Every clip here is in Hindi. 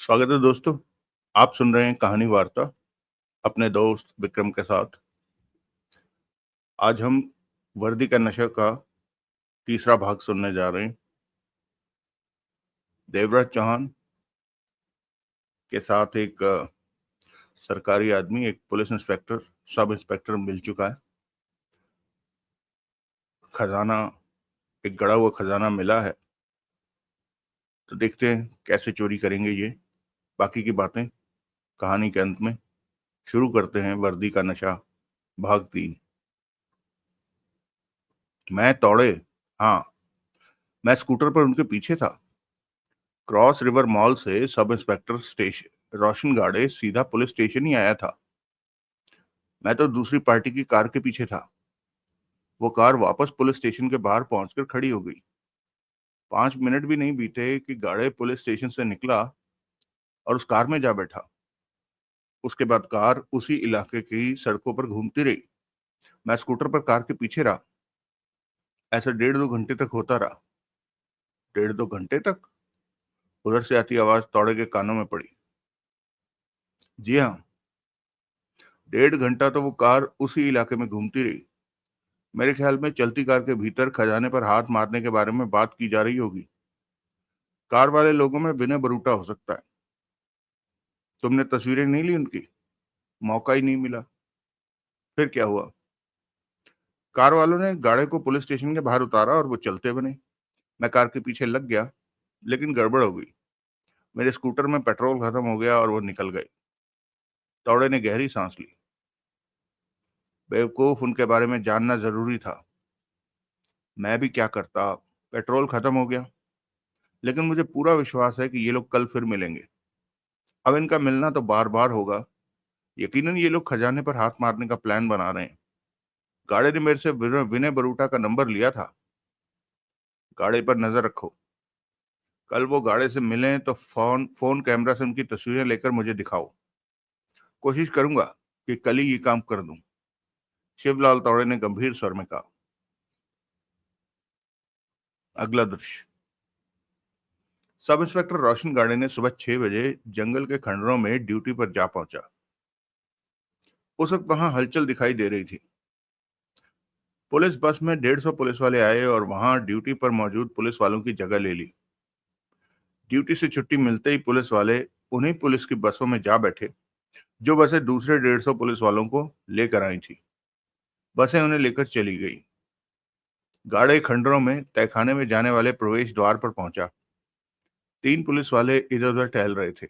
स्वागत है दोस्तों। आप सुन रहे हैं कहानी वार्ता अपने दोस्त विक्रम के साथ। आज हम वर्दी का नशा का तीसरा भाग सुनने जा रहे हैं। देवराज चौहान के साथ एक सरकारी आदमी, एक पुलिस इंस्पेक्टर, सब इंस्पेक्टर मिल चुका है। खजाना, एक गड़ा हुआ खजाना मिला है, तो देखते हैं कैसे चोरी करेंगे ये। बाकी की बातें कहानी के अंत में। शुरू करते हैं वर्दी का नशा भाग 3। मैं दौड़े, हाँ, मैं स्कूटर पर उनके पीछे था। क्रॉस रिवर मॉल से सब इंस्पेक्टर स्टेशन रोशन गाड़े सीधा पुलिस स्टेशन ही आया था। मैं तो दूसरी पार्टी की कार के पीछे था। वो कार वापस पुलिस स्टेशन के बाहर पहुंचकर खड़ी हो गई। 5 मिनट भी नहीं बीते कि गाड़े पुलिस स्टेशन से निकला और उस कार में जा बैठा। उसके बाद कार उसी इलाके की सड़कों पर घूमती रही। मैं स्कूटर पर कार के पीछे रहा। ऐसा 1.5-2 घंटे तक होता रहा। 1.5-2 घंटे तक उधर से आती आवाज तौड़े के कानों में पड़ी। जी हाँ, 1.5 घंटा तो वो कार उसी इलाके में घूमती रही। मेरे ख्याल में चलती कार के भीतर खजाने पर हाथ मारने के बारे में बात की जा रही होगी। कार वाले लोगों में विनय बरूटा हो सकता है। तुमने तस्वीरें नहीं ली उनकी? मौका ही नहीं मिला। फिर क्या हुआ? कार वालों ने गाड़ी को पुलिस स्टेशन के बाहर उतारा और वो चलते बने। मैं कार के पीछे लग गया, लेकिन गड़बड़ हो गई। मेरे स्कूटर में पेट्रोल खत्म हो गया और वो निकल गए। तौड़े ने गहरी सांस ली। बेवकूफ, उनके बारे में जानना जरूरी था। मैं भी क्या करता, पेट्रोल खत्म हो गया। लेकिन मुझे पूरा विश्वास है कि ये लोग कल फिर मिलेंगे। अब इनका मिलना तो बार बार होगा। यकीनन ये लोग खजाने पर हाथ मारने का प्लान बना रहे हैं। गाड़े ने मेरे से विनय बरूटा का नंबर लिया था। गाड़े पर नजर रखो। कल वो गाड़े से मिलें तो फोन फोन कैमरा से उनकी तस्वीरें लेकर मुझे दिखाओ। कोशिश करूंगा कि कल ही ये काम कर दूं। शिवलाल तौड़े ने गंभीर स्वर में कहा। अगला दृश्य। सब इंस्पेक्टर रोशन गाड़े ने सुबह 6 बजे जंगल के खंडरों में ड्यूटी पर जा पहुंचा। उस वक्त वहां हलचल दिखाई दे रही थी। पुलिस बस में 150 पुलिस वाले आए और वहां ड्यूटी पर मौजूद पुलिस वालों की जगह ले ली। ड्यूटी से छुट्टी मिलते ही पुलिस वाले उन्हीं पुलिस की बसों में जा बैठे जो बसें दूसरे 150 पुलिस वालों को लेकर आई थी। बसें उन्हें लेकर चली गई। गाड़े खंडरों में तहखाने में जाने वाले प्रवेश द्वार पर पहुंचा। 3 पुलिस वाले इधर उधर टहल रहे थे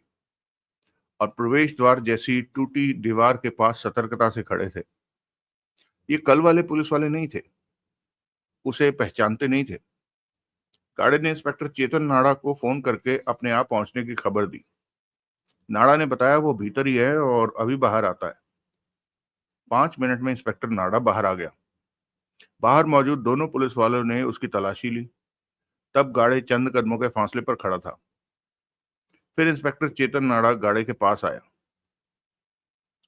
और प्रवेश द्वार जैसी टूटी दीवार के पास सतर्कता से खड़े थे। ये कल वाले पुलिस वाले नहीं थे। उसे पहचानते नहीं थे। गाड़े ने इंस्पेक्टर चेतन नाड़ा को फोन करके अपने आप पहुंचने की खबर दी। नाड़ा ने बताया वो भीतर ही है और अभी बाहर आता है। 5 मिनट में इंस्पेक्टर नाड़ा बाहर आ गया। बाहर मौजूद दोनों पुलिस वालों ने उसकी तलाशी ली। तब गाड़े चंद कदमों के फासले पर खड़ा था। फिर इंस्पेक्टर चेतन नाड़ा गाड़े के पास आया।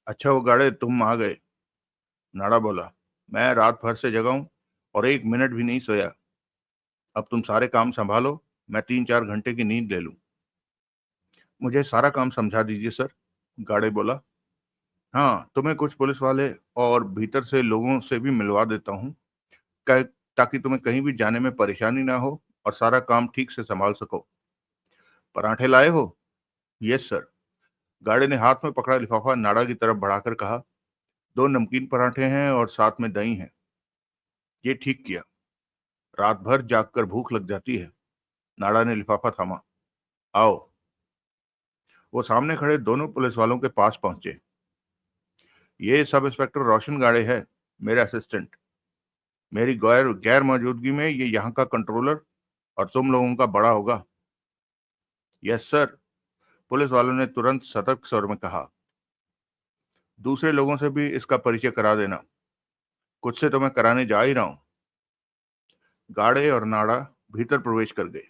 अच्छा वो गाड़े, तुम आ गए। नाड़ा बोला, मैं रात भर से जगा हूं और 1 मिनट भी नहीं सोया। अब तुम सारे काम संभालो, मैं 3-4 घंटे की नींद ले लूं। मुझे सारा काम समझा दीजिए सर। गाड़े बोला, हाँ, तुम्हें कुछ पुलिस वाले और भीतर से लोगों से भी मिलवा देता हूँ, ताकि तुम्हें कहीं भी जाने में परेशानी ना हो और सारा काम ठीक से संभाल सको। पराठे लाए हो? Yes sir. गाड़े ने हाथ में पकड़ा लिफाफा नाड़ा की तरफ बढ़ाकर कहा, 2 नमकीन पराठे हैं और साथ में दही है। ये ठीक किया। रात भर जागकर भूख लग जाती है। नाड़ा ने लिफाफा थामा। आओ। वो सामने खड़े दोनों पुलिस वालों के पास पहुंचे। ये सब इंस्पेक्टर रोशन गाड़े है, मेरे असिस्टेंट। मेरी गैर गैर मौजूदगी में ये यहाँ का कंट्रोलर और तुम लोगों का बड़ा होगा। Yes sir. पुलिस वालों ने तुरंत सतर्क स्वर में कहा। दूसरे लोगों से भी इसका परिचय करा देना। कुछ से तो मैं कराने जा ही रहा हूं। गाड़े और नाड़ा भीतर प्रवेश कर गए।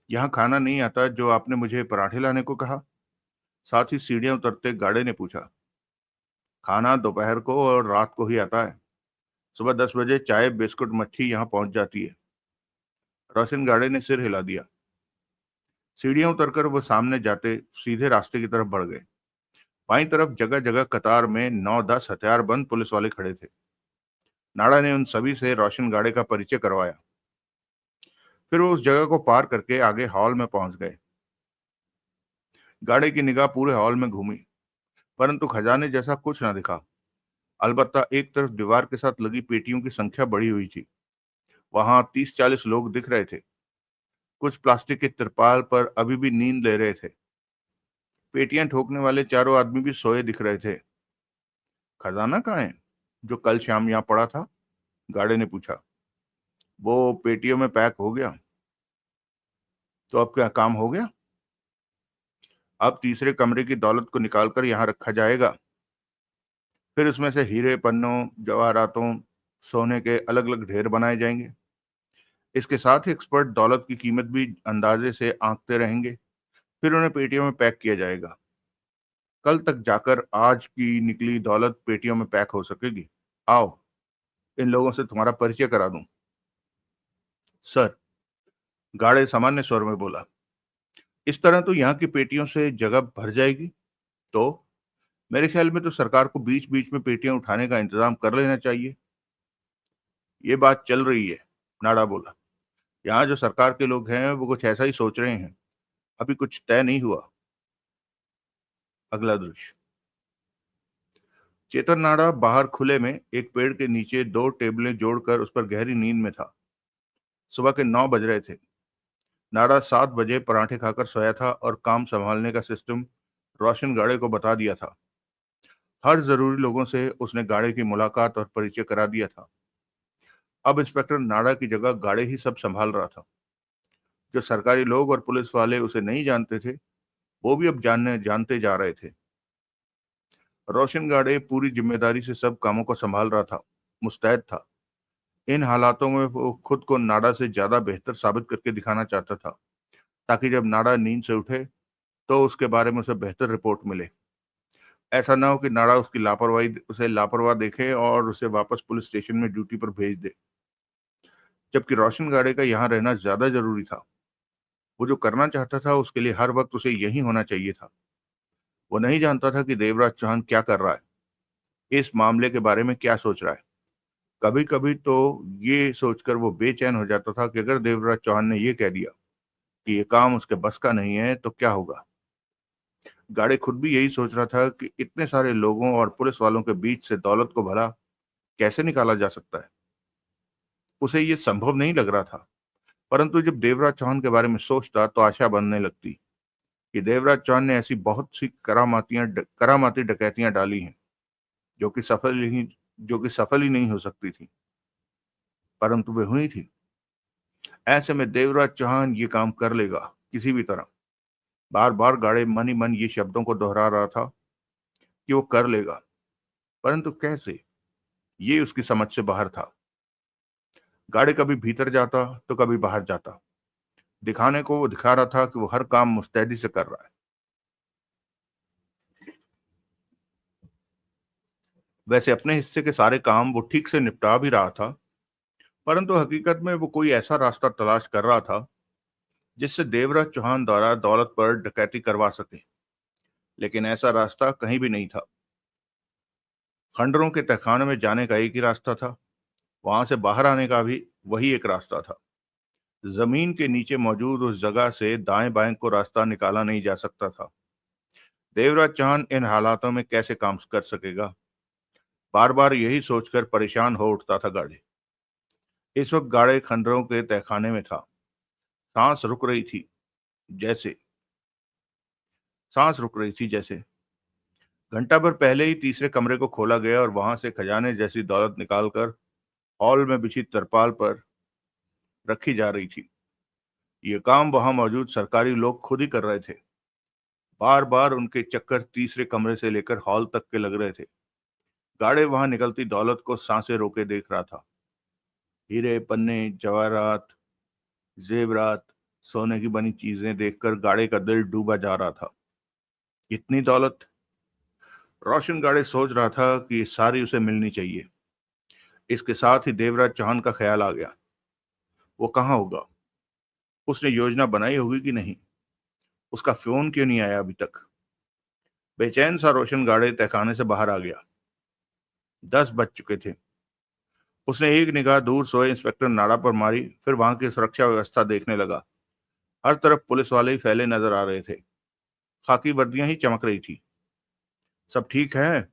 यहाँ खाना नहीं आता जो आपने मुझे पराठे लाने को कहा? साथ ही सीढ़ियां उतरते गाड़े ने पूछा। खाना दोपहर को और रात को ही आता है। सुबह 10 बजे चाय बिस्कुट मच्छी यहाँ पहुंच जाती है। रोशन गाड़े ने सिर हिला दिया। सीढ़ियां उतरकर वो सामने जाते सीधे रास्ते की तरफ बढ़ गए। बाईं तरफ जगह जगह कतार में 9-10 हथियारबंद पुलिस वाले खड़े थे। नाड़ा ने उन सभी से रोशन गाड़े का परिचय करवाया। फिर वो उस जगह को पार करके आगे हॉल में पहुंच गए। गाड़े की निगाह पूरे हॉल में घूमी, परंतु खजाने जैसा कुछ न दिखा। अलबत्ता एक तरफ दीवार के साथ लगी पेटियों की संख्या बढ़ी हुई थी। वहां 30-40 लोग दिख रहे थे। कुछ प्लास्टिक के तिरपाल पर अभी भी नींद ले रहे थे। पेटियां ठोकने वाले चारों आदमी भी सोए दिख रहे थे। खजाना कहाँ है, जो कल शाम यहाँ पड़ा था? गाड़े ने पूछा। वो पेटियों में पैक हो गया। तो अब क्या काम हो गया? अब तीसरे कमरे की दौलत को निकालकर यहाँ रखा जाएगा। फिर उसमें से हीरे, पन्नों, जवाहरातों, सोने के अलग अलग ढेर बनाए जाएंगे। इसके साथ ही एक्सपर्ट दौलत की कीमत भी अंदाजे से आंकते रहेंगे। फिर उन्हें पेटियों में पैक किया जाएगा। कल तक जाकर आज की निकली दौलत पेटियों में पैक हो सकेगी। आओ, इन लोगों से तुम्हारा परिचय करा दूं। सर, गाड़े सामान्य स्वर में बोला, इस तरह तो यहाँ की पेटियों से जगह भर जाएगी। तो मेरे ख्याल में तो सरकार को बीच बीच में पेटियां उठाने का इंतजाम कर लेना चाहिए। ये बात चल रही है, नाड़ा बोला। यहाँ जो सरकार के लोग हैं वो कुछ ऐसा ही सोच रहे हैं। अभी कुछ तय नहीं हुआ। अगला दृश्य। चेतन नाड़ा बाहर खुले में एक पेड़ के नीचे 2 टेबलें जोड़कर उस पर गहरी नींद में था। सुबह के 9 बज रहे थे। नाड़ा 7 बजे पराठे खाकर सोया था और काम संभालने का सिस्टम रोशन गाड़े को बता दिया था। हर जरूरी लोगों से उसने गाड़े की मुलाकात और परिचय करा दिया था। अब इंस्पेक्टर नाड़ा की जगह गाड़े ही सब संभाल रहा था। जो सरकारी लोग और पुलिस वाले उसे नहीं जानते थे, वो भी अब जानते जा रहे थे। रोशन गाड़े पूरी जिम्मेदारी से सब कामों को संभाल रहा था, मुस्तैद था। इन हालातों में वो खुद को नाड़ा से ज्यादा बेहतर साबित करके दिखाना चाहता था, ताकि जब नाड़ा नींद से उठे तो उसके बारे में उसे बेहतर रिपोर्ट मिले। ऐसा ना हो कि नाड़ा उसे लापरवाह देखे और उसे वापस पुलिस स्टेशन में ड्यूटी पर भेज दे। जबकि रोशन गाड़े का यहाँ रहना ज्यादा जरूरी था। वो जो करना चाहता था उसके लिए हर वक्त उसे यहीं होना चाहिए था। वो नहीं जानता था कि देवराज चौहान क्या कर रहा है, इस मामले के बारे में क्या सोच रहा है। कभी कभी तो ये सोचकर वो बेचैन हो जाता था कि अगर देवराज चौहान ने ये कह दिया कि ये काम उसके बस का नहीं है तो क्या होगा। गाड़े खुद भी यही सोच रहा था कि इतने सारे लोगों और पुलिस वालों के बीच से दौलत को भला कैसे निकाला जा सकता है। उसे ये संभव नहीं लग रहा था। परंतु जब देवराज चौहान के बारे में सोचता तो आशा बनने लगती कि देवराज चौहान ने ऐसी बहुत सी करामाती डकैतियां डाली हैं जो कि सफल ही नहीं हो सकती थी, परंतु वे हुई थी। ऐसे में देवराज चौहान ये काम कर लेगा किसी भी तरह। बार बार गाड़े मन ही मन ये शब्दों को दोहरा रहा था कि वो कर लेगा, परंतु कैसे, ये उसकी समझ से बाहर था। गाड़े कभी भीतर जाता तो कभी बाहर जाता। दिखाने को वो दिखा रहा था कि वो हर काम मुस्तैदी से कर रहा है। वैसे अपने हिस्से के सारे काम वो ठीक से निपटा भी रहा था, परंतु हकीकत में वो कोई ऐसा रास्ता तलाश कर रहा था जिससे देवराज चौहान द्वारा दौलत पर डकैती करवा सके। लेकिन ऐसा रास्ता कहीं भी नहीं था। खंडरों के तहखाने में जाने का एक ही रास्ता था, वहां से बाहर आने का भी वही एक रास्ता था। जमीन के नीचे मौजूद उस जगह से दाएं बाएं को रास्ता निकाला नहीं जा सकता था। देवराज चौहान इन हालातों में कैसे काम कर सकेगा, बार बार यही सोचकर परेशान हो उठता था गाड़े। इस वक्त गाड़े खंडरों के तहखाने में था। सांस रुक रही थी जैसे सांस रुक रही थी जैसे घंटा भर पहले ही तीसरे कमरे को खोला गया और वहां से खजाने जैसी दौलत निकालकर हॉल में बिछी तरपाल पर रखी जा रही थी। ये काम वहां मौजूद सरकारी लोग खुद ही कर रहे थे। बार बार उनके चक्कर तीसरे कमरे से लेकर हॉल तक के लग रहे थे। गाड़े वहां निकलती दौलत को सांसें रोके देख रहा था। हीरे, पन्ने, जवाहरात, जेवरात, सोने की बनी चीजें देखकर गाड़े का दिल डूबा जा रहा था। इतनी दौलत! रोशन गाड़े सोच रहा था कि ये सारी उसे मिलनी चाहिए। इसके साथ ही देवराज चौहान का ख्याल आ गया। वो कहाँ होगा? उसने योजना बनाई होगी कि नहीं? उसका फोन क्यों नहीं आया अभी तक? बेचैन सा रोशन गाड़े तहखाने से बाहर आ गया। 10 बज चुके थे। उसने एक निगाह दूर सोए इंस्पेक्टर नाड़ा पर मारी, फिर वहां की सुरक्षा व्यवस्था देखने लगा। हर तरफ पुलिस वाले ही फैले नजर आ रहे थे। खाकी वर्दियां ही चमक रही थी। सब ठीक है?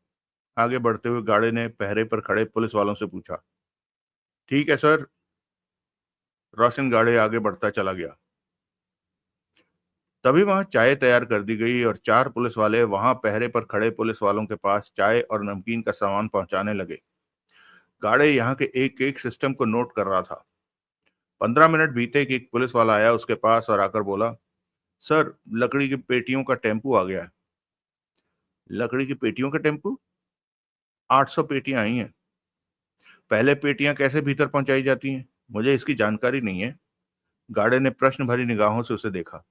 आगे बढ़ते हुए गाड़े ने पहरे पर खड़े पुलिस वालों से पूछा। ठीक है सर। रोशन गाड़े आगे बढ़ता चला गया। तभी वहां चाय तैयार कर दी गई और 4 पुलिस वाले वहां पहरे पर खड़े पुलिस वालों के पास चाय और नमकीन का सामान पहुंचाने लगे। गाड़े यहाँ के एक एक सिस्टम को नोट कर रहा था। 15 मिनट बीते कि एक पुलिस वाला आया उसके पास और आकर बोला, सर, लकड़ी की पेटियों का टेम्पू आ गया है। लकड़ी की पेटियों का टेम्पू? 800 पेटियां आई हैं। पहले पेटियां कैसे भीतर पहुंचाई जाती हैं? मुझे इसकी जानकारी नहीं है। गार्डे ने प्रश्न भरी निगाहों से उसे देखा।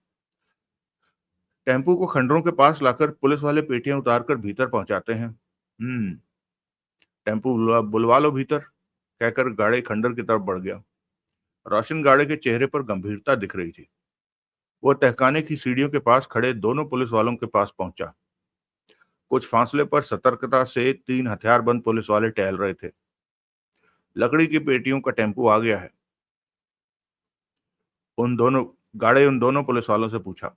टेम्पू को खंडरों के पास लाकर पुलिस वाले पेटियां उतारकर भीतर पहुंचाते हैं। टेम्पू बुलवा लो भीतर, कहकर गाड़े खंडर की तरफ बढ़ गया। रोशन गाड़े के चेहरे पर गंभीरता दिख रही थी। वो तहखाने की सीढ़ियों के पास खड़े दोनों पुलिस वालों के पास पहुंचा। कुछ फासले पर सतर्कता से 3 हथियारबंद पुलिस वाले टहल रहे थे। लकड़ी की पेटियों का टेम्पू आ गया है। उन दोनों पुलिस वालों से पूछा।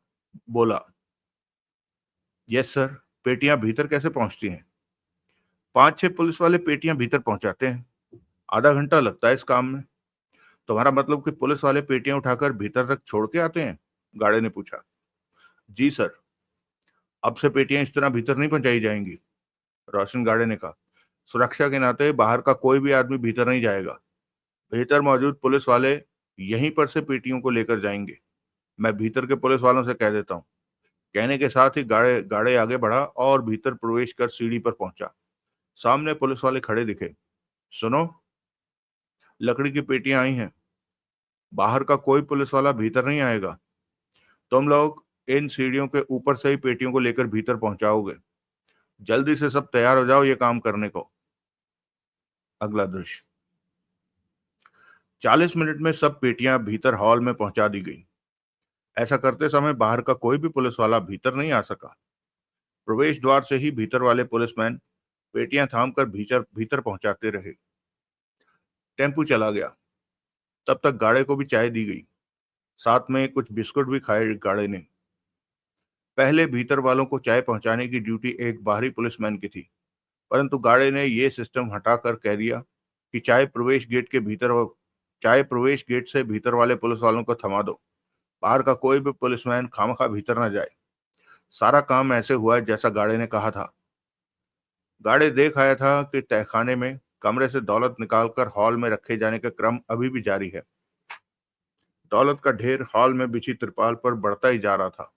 बोला, यस सर। पेटियां भीतर कैसे पहुंचती हैं? 5-6 पुलिस वाले पेटियां भीतर पहुंचाते हैं। आधा घंटा लगता है इस काम में। तुम्हारा मतलब कि पुलिस वाले पेटियां उठाकर भीतर तक छोड़ के आते हैं? गाड़े ने पूछा। जी सर। अब से पेटियां इस तरह भीतर नहीं पहुंचाई जाएंगी, रोशन गाड़े ने कहा। सुरक्षा के नाते बाहर का कोई भी आदमी भीतर नहीं जाएगा। भीतर मौजूद पुलिस वाले यहीं पर से पेटियों को लेकर जाएंगे। मैं भीतर के पुलिस वालों से कह देता हूँ। कहने के साथ ही गाड़े गाड़े आगे बढ़ा और भीतर प्रवेश कर सीढ़ी पर पहुंचा। सामने पुलिस वाले खड़े दिखे। सुनो, लकड़ी की पेटियां आई हैं। बाहर का कोई पुलिस वाला भीतर नहीं आएगा। तुम लोग इन सीढ़ियों के ऊपर से ही पेटियों को लेकर भीतर पहुंचाओगे। जल्दी से सब तैयार हो जाओ ये काम करने को। अगला दृश्य। 40 मिनट में सब पेटियां भीतर हॉल में पहुंचा दी गई। ऐसा करते समय बाहर का कोई भी पुलिस वाला भीतर नहीं आ सका। प्रवेश द्वार से ही भीतर वाले पुलिसमैन पेटियां थामकर भीतर भीतर पहुंचाते रहे। टेम्पू चला गया। तब तक गाड़े को भी चाय दी गई। साथ में कुछ बिस्कुट भी खाए गाड़े ने। पहले भीतर वालों को चाय पहुंचाने की ड्यूटी एक बाहरी पुलिसमैन की थी, परंतु गाड़े ने यह सिस्टम हटाकर कह दिया कि चाय प्रवेश गेट से भीतर वाले पुलिस वालों को थमा दो। बाहर का कोई भी पुलिसमैन खामखा भीतर न जाए। सारा काम ऐसे हुआ जैसा गाड़े ने कहा था। गाड़े देख आया था कि तहखाने में कमरे से दौलत निकालकर हॉल में रखे जाने का क्रम अभी भी जारी है। दौलत का ढेर हॉल में बिछी तिरपाल पर बढ़ता ही जा रहा था।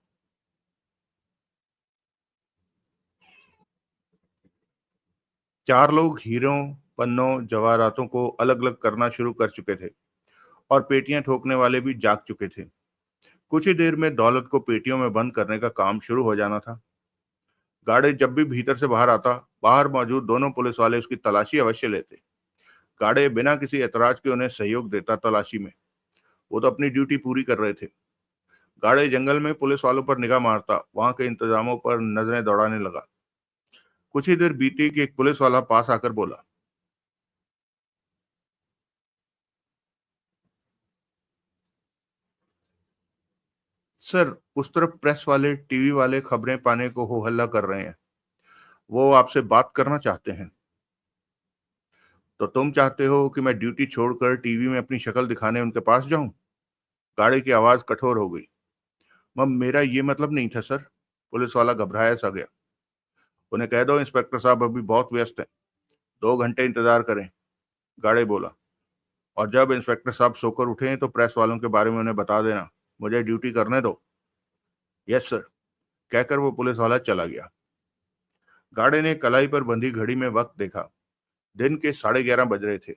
4 लोग हीरों, पन्नों, जवाहरातों को अलग अलग करना शुरू कर चुके थे और पेटियां ठोकने वाले भी जाग चुके थे। कुछ ही देर में दौलत को पेटियों में बंद करने का काम शुरू हो जाना था। गाड़े जब भी भीतर से बाहर आता, बाहर मौजूद दोनों पुलिस वाले उसकी तलाशी अवश्य लेते। गाड़े बिना किसी ऐतराज के उन्हें सहयोग देता तलाशी में। वो तो अपनी ड्यूटी पूरी कर रहे थे। गाड़े जंगल में पुलिस वालों पर निगाह मारता, वहां के इंतजामों पर नजरें दौड़ाने लगा। कुछ ही देर बीती कि एक पुलिस वाला पास आकर बोला, सर, उस तरफ प्रेस वाले, टीवी वाले खबरें पाने को हो हल्ला कर रहे हैं। वो आपसे बात करना चाहते हैं। तो तुम चाहते हो कि मैं ड्यूटी छोड़कर टीवी में अपनी शक्ल दिखाने उनके पास जाऊं? गाड़ी की आवाज कठोर हो गई। मम, मेरा ये मतलब नहीं था सर। पुलिस वाला घबराया सा गया। उन्हें कह दो इंस्पेक्टर साहब अभी बहुत व्यस्त हैं। 2 घंटे इंतजार करें, गाड़े बोला। और जब इंस्पेक्टर साहब सोकर उठे तो प्रेस वालों के बारे में उन्हें बता देना। मुझे ड्यूटी करने दो। यस सर, कहकर वो पुलिस वाला चला गया। गाड़े ने कलाई पर बंधी घड़ी में वक्त देखा। दिन के 11:30 बज रहे थे।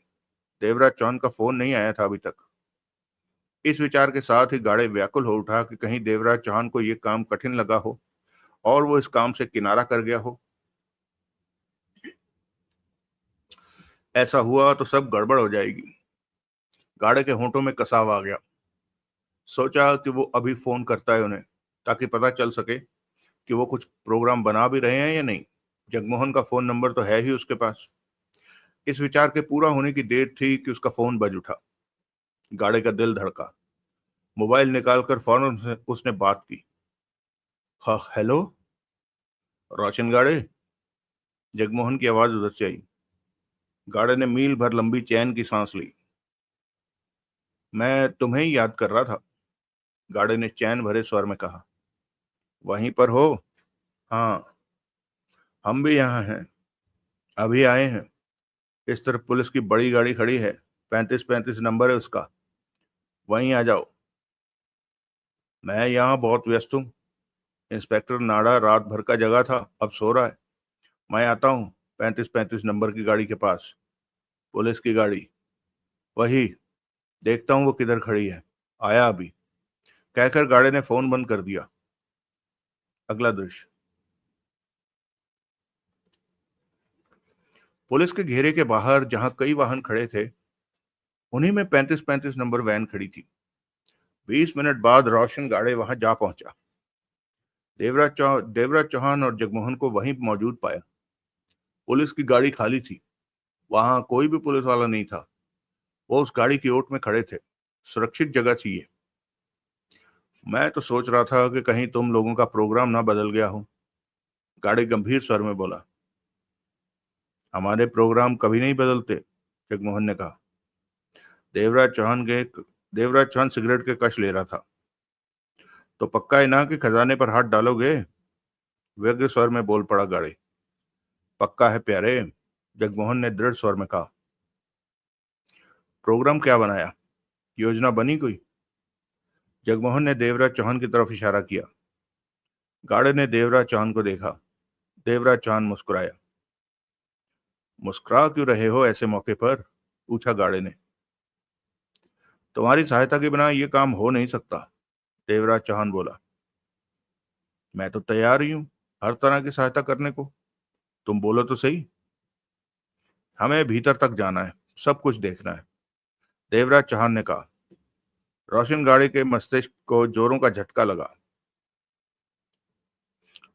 देवराज चौहान का फोन नहीं आया था अभी तक। इस विचार के साथ ही गाड़े व्याकुल हो उठा कि कहीं देवराज चौहान को यह काम कठिन लगा हो और वो इस काम से किनारा कर गया हो। ऐसा हुआ तो सब गड़बड़ हो जाएगी। गाड़े के होंठों में कसाव आ गया। सोचा कि वो अभी फोन करता है उन्हें, ताकि पता चल सके कि वो कुछ प्रोग्राम बना भी रहे हैं या नहीं। जगमोहन का फोन नंबर तो है ही उसके पास। इस विचार के पूरा होने की देर थी कि उसका फोन बज उठा। गाड़े का दिल धड़का। मोबाइल निकालकर फौरन उसने बात की। हाँ, हेलो, रोशन गाड़े। जगमोहन की आवाज उधर से आई। गाड़े ने मील भर लंबी चैन की सांस ली। मैं तुम्हें ही याद कर रहा था, गाड़े ने चैन भरे स्वर में कहा। वहीं पर हो? हाँ, हम भी यहाँ हैं, अभी आए हैं। इस तरफ पुलिस की बड़ी गाड़ी खड़ी है, 3535 नंबर है उसका, वहीं आ जाओ। मैं यहाँ बहुत व्यस्त हूँ। इंस्पेक्टर नाड़ा रात भर का जगह था, अब सो रहा है। मैं आता हूँ 3535 नंबर की गाड़ी के पास। पुलिस की गाड़ी, वही। देखता हूँ वो किधर खड़ी है। आया अभी, कहकर गाड़ी ने फोन बंद कर दिया। अगला दृश्य। पुलिस के घेरे के बाहर जहां कई वाहन खड़े थे, उन्हीं में 3535 नंबर वैन खड़ी थी। 20 मिनट बाद रोशन गाड़े वहां जा पहुंचा। देवराज चौहान और जगमोहन को वहीं मौजूद पाया। पुलिस की गाड़ी खाली थी, वहां कोई भी पुलिस वाला नहीं था। वो उस गाड़ी की ओट में खड़े थे। सुरक्षित जगह थी ये। मैं तो सोच रहा था कि कहीं तुम लोगों का प्रोग्राम ना बदल गया हो, गाड़ी गंभीर स्वर में बोला। हमारे प्रोग्राम कभी नहीं बदलते, जगमोहन ने कहा। देवराज चौहान के देवराज चौहान सिगरेट के कश ले रहा था। तो पक्का है ना कि खजाने पर हाथ डालोगे? व्यग्र स्वर में बोल पड़ा गाड़ी। पक्का है प्यारे, जगमोहन ने दृढ़ स्वर में कहा। प्रोग्राम क्या बनाया? योजना बनी कोई? जगमोहन ने देवराज चौहान की तरफ इशारा किया। गाड़े ने देवराज चौहान को देखा। देवराज चौहान मुस्कुराया। मुस्कुरा क्यों रहे हो ऐसे मौके पर? पूछा गाड़े ने। तुम्हारी सहायता के बिना यह काम हो नहीं सकता, देवराज चौहान बोला। मैं तो तैयार ही हूं हर तरह की सहायता करने को, तुम बोलो तो सही। हमें भीतर तक जाना है, सब कुछ देखना है, देवराज चौहान ने कहा। रोशन गाड़ी के मस्तिष्क को जोरों का झटका लगा।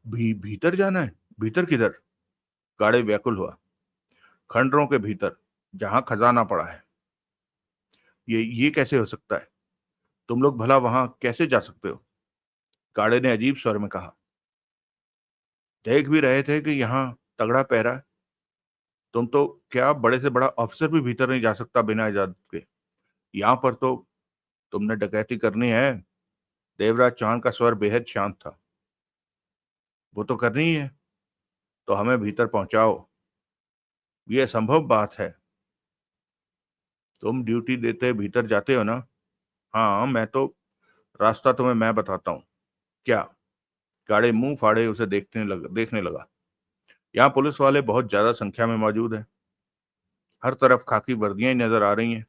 भीतर जाना है? भीतर किधर? गाड़ी व्याकुल हुआ। खंडरों के भीतर, जहां खजाना पड़ा है। ये कैसे हो सकता है? तुम लोग भला वहां कैसे जा सकते हो? गाड़े ने अजीब स्वर में कहा। देख भी रहे थे कि यहाँ तगड़ा पहरा है। तुम तो क्या, बड़े से बड़ा अफसर भी भीतर नहीं जा सकता बिना इजाजत के। यहाँ पर तो तुमने डकैती करनी है। देवराज चौहान का स्वर बेहद शांत था। वो तो करनी ही है, तो हमें भीतर पहुंचाओ। ये असंभव बात है। तुम ड्यूटी देते भीतर जाते हो ना? हाँ, मैं तो, रास्ता तुम्हें मैं बताता हूँ। क्या? गाड़ी मुंह फाड़े उसे देखने लगा। यहाँ पुलिस वाले बहुत ज्यादा संख्या में मौजूद हैं। हर तरफ खाकी वर्दियां ही नजर आ रही हैं।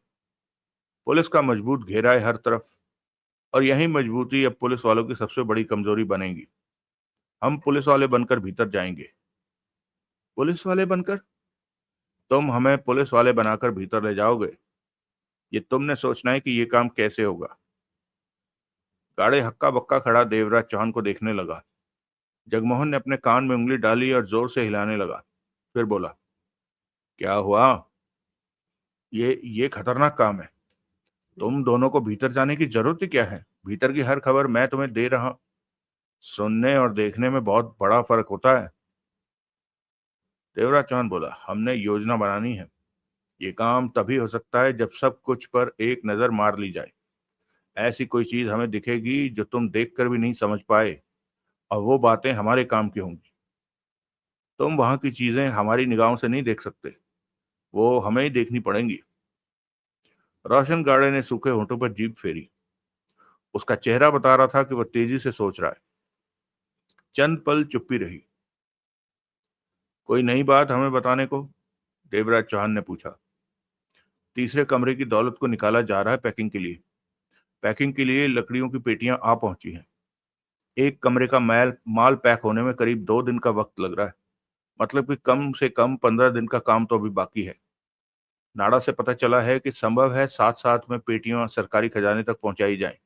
पुलिस का मजबूत घेरा है हर तरफ, और यही मजबूती अब पुलिस वालों की सबसे बड़ी कमजोरी बनेगी। हम पुलिस वाले बनकर भीतर जाएंगे। पुलिस वाले बनकर? तुम हमें पुलिस वाले बनाकर भीतर ले जाओगे? ये तुमने सोचना है कि ये काम कैसे होगा। गाड़े हक्का बक्का खड़ा देवराज चौहान को देखने लगा। जगमोहन ने अपने कान में उंगली डाली और जोर से हिलाने लगा। फिर बोला, क्या हुआ? ये खतरनाक काम है। तुम दोनों को भीतर जाने की जरूरत ही क्या है? भीतर की हर खबर मैं तुम्हें दे रहा। सुनने और देखने में बहुत बड़ा फर्क होता है। देवराज चौहान बोला, हमने योजना बनानी है। ये काम तभी हो सकता है जब सब कुछ पर एक नजर मार ली जाए। ऐसी कोई चीज हमें दिखेगी जो तुम देखकर भी नहीं समझ पाए, और वो बातें हमारे काम की होंगी। तुम वहां की चीजें हमारी निगाहों से नहीं देख सकते, वो हमें ही देखनी पड़ेंगी। रोशन गाड़े ने सूखे होठों पर जीभ फेरी। उसका चेहरा बता रहा था कि वह तेजी से सोच रहा है। चंद पल चुप्पी रही। कोई नई बात हमें बताने को? देवराज चौहान ने पूछा। तीसरे कमरे की दौलत को निकाला जा रहा है पैकिंग के लिए। पैकिंग के लिए लकड़ियों की पेटियां आ पहुंची हैं। एक कमरे का माल पैक होने में करीब 2 दिन का वक्त लग रहा है। मतलब कि कम से कम 15 दिन का काम तो अभी बाकी है। नाडा से पता चला है कि संभव है साथ साथ में पेटियां सरकारी खजाने तक पहुंचाई जाएं।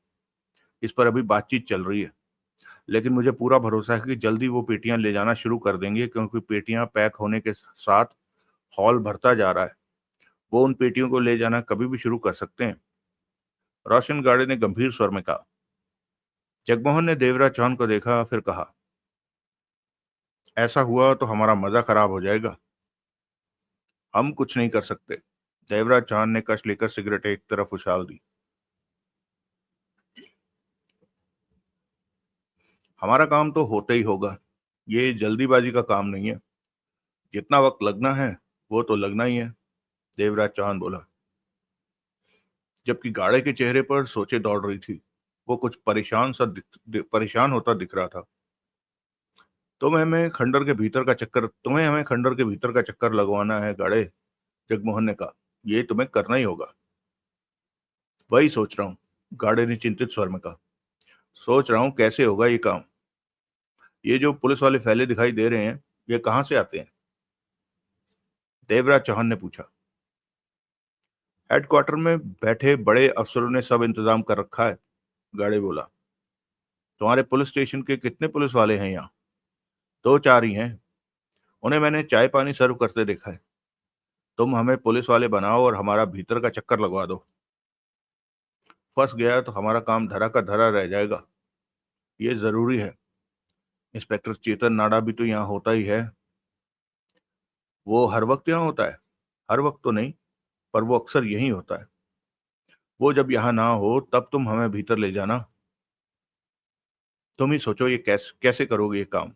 इस पर अभी बातचीत चल रही है। लेकिन मुझे पूरा भरोसा है कि जल्दी वो पेटियां ले जाना शुरू कर देंगे, क्योंकि पेटियां पैक होने के साथ हॉल भरता जा रहा है। वो उन पेटियों को ले जाना कभी भी शुरू कर सकते हैं। रोशन गार्डे ने गंभीर स्वर में कहा। जगमोहन ने देवराज चौहान को देखा, फिर कहा, ऐसा हुआ तो हमारा मजा खराब हो जाएगा। हम कुछ नहीं कर सकते। देवराज चौहान ने कश लेकर सिगरेट एक तरफ उछाल दी। हमारा काम तो होता ही होगा। ये जल्दीबाजी का काम नहीं है। जितना वक्त लगना है वो तो लगना ही है, देवराज चौहान बोला, जबकि गाड़े के चेहरे पर सोचे दौड़ रही थी। वो कुछ परेशान होता दिख रहा था। तुम्हें हमें खंडर के भीतर का चक्कर लगवाना है गाड़े, जगमोहन ने कहा। ये तुम्हें करना ही होगा। वही सोच रहा हूँ, गाड़े ने चिंतित स्वर में कहा। सोच रहा हूँ कैसे होगा ये काम। ये जो पुलिस वाले फैले दिखाई दे रहे हैं, ये कहाँ से आते हैं, देवराज चौहान ने पूछा। हेडक्वार्टर में बैठे बड़े अफसरों ने सब इंतजाम कर रखा है, गाड़े बोला। तुम्हारे पुलिस स्टेशन के कितने पुलिस वाले हैं यहाँ? दो चार ही हैं। उन्हें मैंने चाय पानी सर्व करते देखा है। तुम हमें पुलिस वाले बनाओ और हमारा भीतर का चक्कर लगवा दो। फंस गया तो हमारा काम धरा का धरा रह जाएगा। ये जरूरी है। इंस्पेक्टर चेतन नाडा भी तो यहाँ होता ही है। वो हर वक्त यहाँ होता है? हर वक्त तो नहीं, पर वो अक्सर यहीं होता है। वो जब यहाँ ना हो तब तुम हमें भीतर ले जाना। तुम ही सोचो ये कैसे कैसे करोगे ये काम।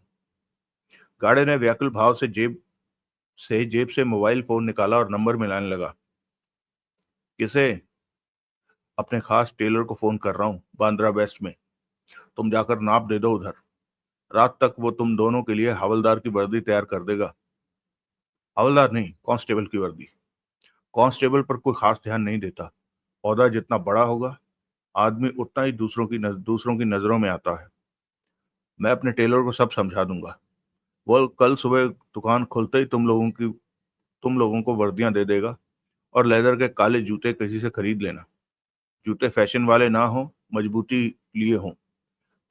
गाड़े ने व्याकुल भाव से जेब से मोबाइल फोन निकाला और नंबर मिलाने लगा। किसे? अपने खास टेलर को फोन कर रहा हूँ, बांद्रा वेस्ट में। तुम जाकर नाप दे दो उधर। रात तक वो तुम दोनों के लिए हवलदार की वर्दी तैयार कर देगा। हवलदार नहीं, कांस्टेबल की वर्दी। कांस्टेबल पर कोई खास ध्यान नहीं देता। ओहदा जितना बड़ा होगा, आदमी उतना ही दूसरों की नजरों में आता है। मैं अपने टेलर को सब समझा दूंगा। वो कल सुबह दुकान खुलते ही तुम लोगों को वर्दियां दे देगा, और लेदर के काले जूते किसी से खरीद लेना। जूते फैशन वाले ना हो, मजबूती लिए हों।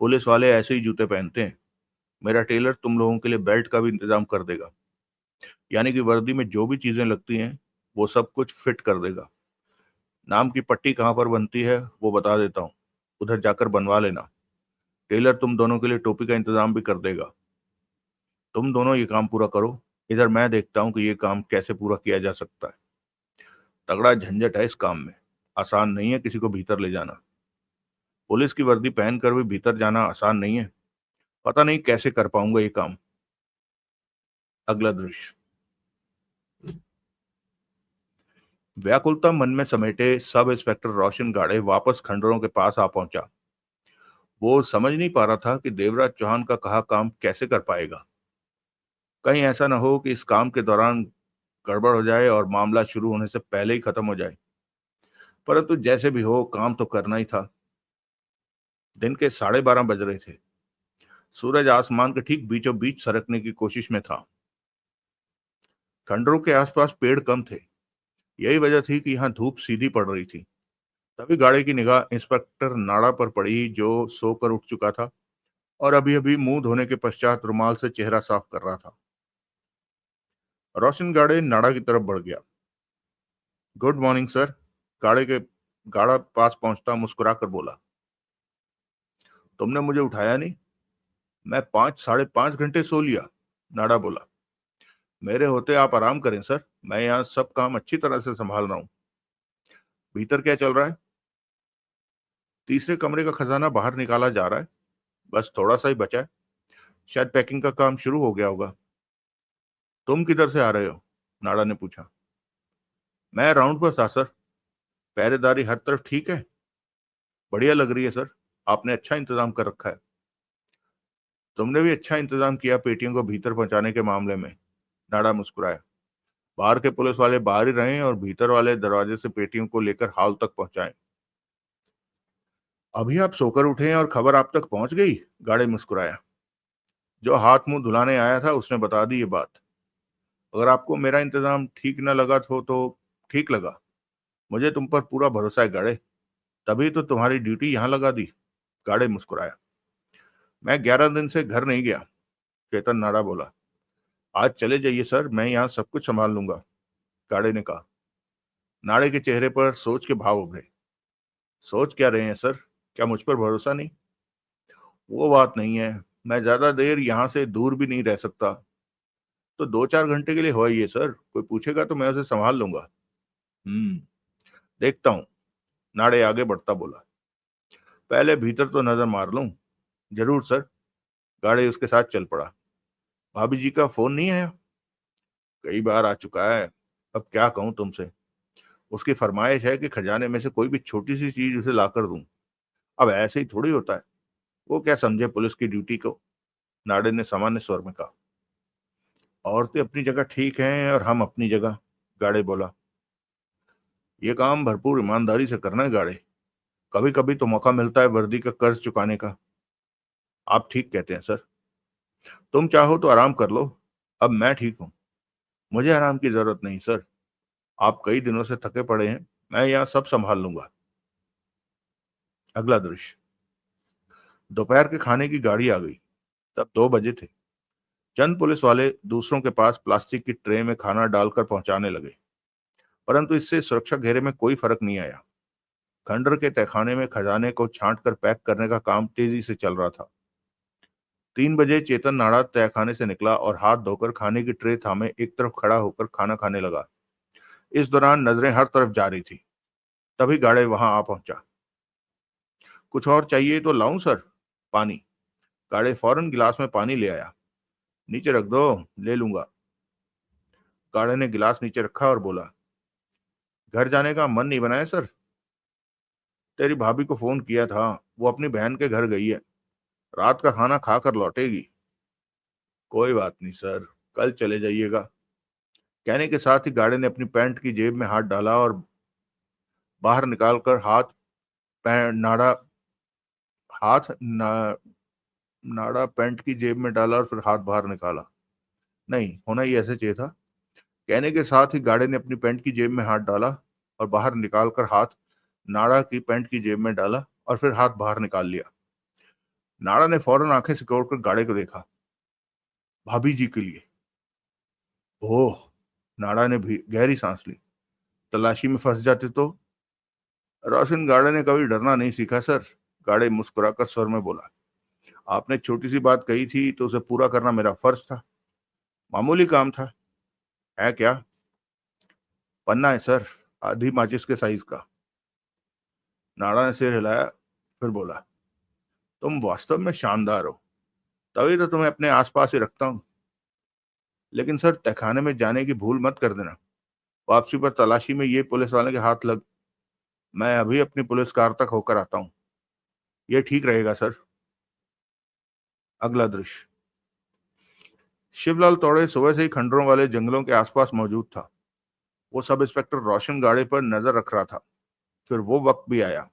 पुलिस वाले ऐसे ही जूते पहनते हैं। मेरा टेलर तुम लोगों के लिए बेल्ट का भी इंतजाम कर देगा। यानी कि वर्दी में जो भी चीजें लगती हैं वो सब कुछ फिट कर देगा। नाम की पट्टी कहाँ पर बनती है वो बता देता हूँ, उधर जाकर बनवा लेना। टेलर तुम दोनों के लिए टोपी का इंतजाम भी कर देगा। तुम दोनों ये काम पूरा करो, इधर मैं देखता हूँ कि ये काम कैसे पूरा किया जा सकता है। तगड़ा झंझट है इस काम में। आसान नहीं है किसी को भीतर ले जाना। पुलिस की वर्दी पहनकर भी भीतर जाना आसान नहीं है। पता नहीं कैसे कर पाऊंगा ये काम। अगला दृश्य। व्याकुलता मन में समेटे सब इंस्पेक्टर रोशन गाड़े वापस खंडरों के पास आ पहुंचा। वो समझ नहीं पा रहा था कि देवराज चौहान का कहा काम कैसे कर पाएगा। कहीं ऐसा ना हो कि इस काम के दौरान गड़बड़ हो जाए और मामला शुरू होने से पहले ही खत्म हो जाए। परंतु जैसे भी हो, काम तो करना ही था। दिन के 12:30 बज रहे थे। सूरज आसमान के ठीक बीचों बीच सरकने की कोशिश में था। खंडरों के आसपास पेड़ कम थे। यही वजह थी कि यहाँ धूप सीधी पड़ रही थी। तभी गाड़ी की निगाह इंस्पेक्टर नाड़ा पर पड़ी, जो सोकर उठ चुका था और अभी अभी मुंह धोने के पश्चात रुमाल से चेहरा साफ कर रहा था। रोशन गाड़े नाड़ा की तरफ बढ़ गया। Good morning sir. गाड़े के गाड़ा पास पहुंचता मुस्कुराकर बोला। तुमने मुझे उठाया नहीं। मैं 5 साढ़े 5 घंटे सो लिया, नाड़ा बोला। मेरे होते आप आराम करें सर, मैं यहाँ सब काम अच्छी तरह से संभाल रहा हूँ। भीतर क्या चल रहा है? तीसरे कमरे का खजाना बाहर निकाला जा रहा है। बस थोड़ा सा ही बचा है। शायद पैकिंग का काम शुरू हो गया होगा। तुम किधर से आ रहे हो? नाड़ा ने पूछा। मैं राउंड पर था सर। पहरेदारी हर तरफ ठीक है? बढ़िया लग रही है सर। आपने अच्छा इंतजाम कर रखा है। तुमने भी अच्छा इंतजाम किया पेटियों को भीतर पहुंचाने के मामले में, नाड़ा मुस्कुराया। बाहर के पुलिस वाले बाहर ही रहें और भीतर वाले दरवाजे से पेटियों को लेकर हॉल तक पहुंचाएं। अभी आप सोकर उठे हैं और खबर आप तक पहुंच गई, गाड़े मुस्कुराया। जो हाथ मुंह धुलाने आया था उसने बता दी ये बात। अगर आपको मेरा इंतजाम ठीक न लगा तो ठीक लगा। मुझे तुम पर पूरा भरोसा है गाड़े, तभी तो तुम्हारी ड्यूटी यहां लगा दी, गाड़े मुस्कुराया। मैं 11 दिन से घर नहीं गया, चेतन नाड़ा बोला। आज चले जाइए सर, मैं यहाँ सब कुछ संभाल लूंगा, गाड़े ने कहा। नाड़े के चेहरे पर सोच के भाव उभरे। सोच क्या रहे हैं सर? क्या मुझ पर भरोसा नहीं? वो बात नहीं है, मैं ज्यादा देर यहाँ से दूर भी नहीं रह सकता। तो 2-4 घंटे के लिए हो आइए सर, कोई पूछेगा तो मैं उसे संभाल लूंगा। देखता हूँ, नाड़े आगे बढ़ता बोला। पहले भीतर तो नजर मार लूं। जरूर सर, गाड़े उसके साथ चल पड़ा। भाभी जी का फोन नहीं आया? कई बार आ चुका है, अब क्या कहूं तुमसे। उसकी फरमाइश है कि खजाने में से कोई भी छोटी सी चीज उसे लाकर दूं। अब ऐसे ही थोड़ी होता है, वो क्या समझे पुलिस की ड्यूटी को, नाड़े ने सामान्य स्वर में कहा। औरतें अपनी जगह ठीक हैं और हम अपनी जगह, गाड़े बोला। ये काम भरपूर ईमानदारी से करना है गाड़े, कभी कभी तो मौका मिलता है वर्दी का कर्ज चुकाने का। आप ठीक कहते हैं सर, तुम चाहो तो आराम कर लो, अब मैं ठीक हूं। मुझे आराम की जरूरत नहीं सर, आप कई दिनों से थके पड़े हैं, मैं यहाँ सब संभाल लूंगा। अगला दृश्य, दोपहर के खाने की गाड़ी आ गई। तब 2 बजे थे। चंद पुलिस वाले दूसरों के पास प्लास्टिक की ट्रे में खाना डालकर पहुंचाने लगे, परंतु इससे सुरक्षा घेरे में कोई फर्क नहीं आया। खंडर के तहखाने में खजाने को छांट कर पैक करने का काम तेजी से चल रहा था। 3 बजे चेतन नाड़ा तहखाने से निकला और हाथ धोकर खाने की ट्रे थामे एक तरफ खड़ा होकर खाना खाने लगा। इस दौरान नजरें हर तरफ जा रही थी। तभी गाड़े वहां आ पहुंचा। कुछ और चाहिए तो लाऊं सर? पानी, गाड़े फौरन गिलास में पानी ले आया। नीचे रख दो, ले लूंगा। गाड़े ने गिलास नीचे रखा और बोला, घर जाने का मन नहीं बनाया सर? तेरी भाभी को फोन किया था, वो अपनी बहन के घर गई है, रात का खाना खाकर लौटेगी। कोई बात नहीं सर, कल चले जाइएगा। कहने के साथ ही गाड़े ने अपनी पैंट की जेब में हाथ डाला और बाहर निकालकर नाड़ा हाथ ना, नाड़ा पैंट की जेब में डाला और फिर हाथ बाहर निकाला। नहीं, होना ही ऐसे चाहिए था। कहने के साथ ही गाड़े ने अपनी पैंट की जेब में हाथ डाला और बाहर निकालकर हाथ नाड़ा की पैंट की जेब में डाला और फिर हाथ बाहर निकाल लिया। नाड़ा ने फौरन आंखें सिकोड़कर गाड़े को देखा। भाभी जी के लिए। ओह, नाड़ा ने भी गहरी सांस ली। तलाशी में फंस जाते तो? रोशन, गाड़े ने कभी डरना नहीं सीखा सर, गाड़े मुस्कुराकर स्वर में बोला। आपने छोटी सी बात कही थी तो उसे पूरा करना मेरा फर्ज था। मामूली काम था। है क्या? पन्ना है सर, आधी माचिस के साइज का। नाड़ा ने सिर हिलाया, फिर बोला, तुम वास्तव में शानदार हो, तभी तो तुम्हें अपने आसपास ही रखता हूं। लेकिन सर, तहखाने में जाने की भूल मत कर देना। वापसी पर तलाशी में ये पुलिस वाले के हाथ लग। मैं अभी अपनी पुलिस कार तक होकर आता हूँ। ये ठीक रहेगा सर। अगला दृश्य, शिवलाल तोड़े सुबह से ही खंडरों वाले जंगलों के आसपास मौजूद था। वो सब इंस्पेक्टर रोशन गाड़े पर नजर रख रहा था। फिर वो वक्त भी आया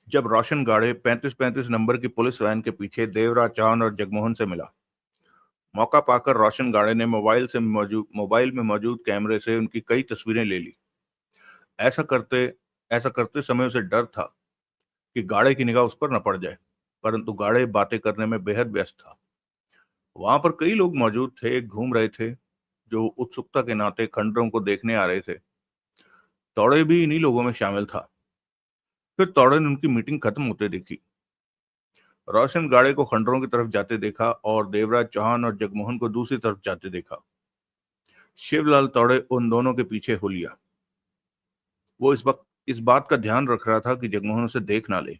जब रोशन गाड़े 35-35 नंबर की पुलिस वैन के पीछे देवराज चौहान और जगमोहन से मिला। मौका पाकर रोशन गाड़े ने मोबाइल में मौजूद कैमरे से उनकी कई तस्वीरें ले ली। ऐसा करते ऐसा करते समय उसे डर था कि गाड़े की निगाह उस पर न पड़ जाए, परंतु गाड़े बातें करने में बेहद व्यस्त था। वहां पर कई लोग मौजूद थे, घूम रहे थे, जो उत्सुकता के नाते खंडरों को देखने आ रहे थे। तौड़े भी इन्हीं लोगों में शामिल था। फिर तौड़े ने उनकी मीटिंग खत्म होते देखी। रोशन गाड़े को खंडरों की तरफ जाते देखा और देवराज चौहान और जगमोहन को दूसरी तरफ जाते देखा। शिवलाल तौड़े उन दोनों के पीछे हो लिया। वो इस वक्त इस बात का ध्यान रख रहा था कि जगमोहन उसे देख ना ले।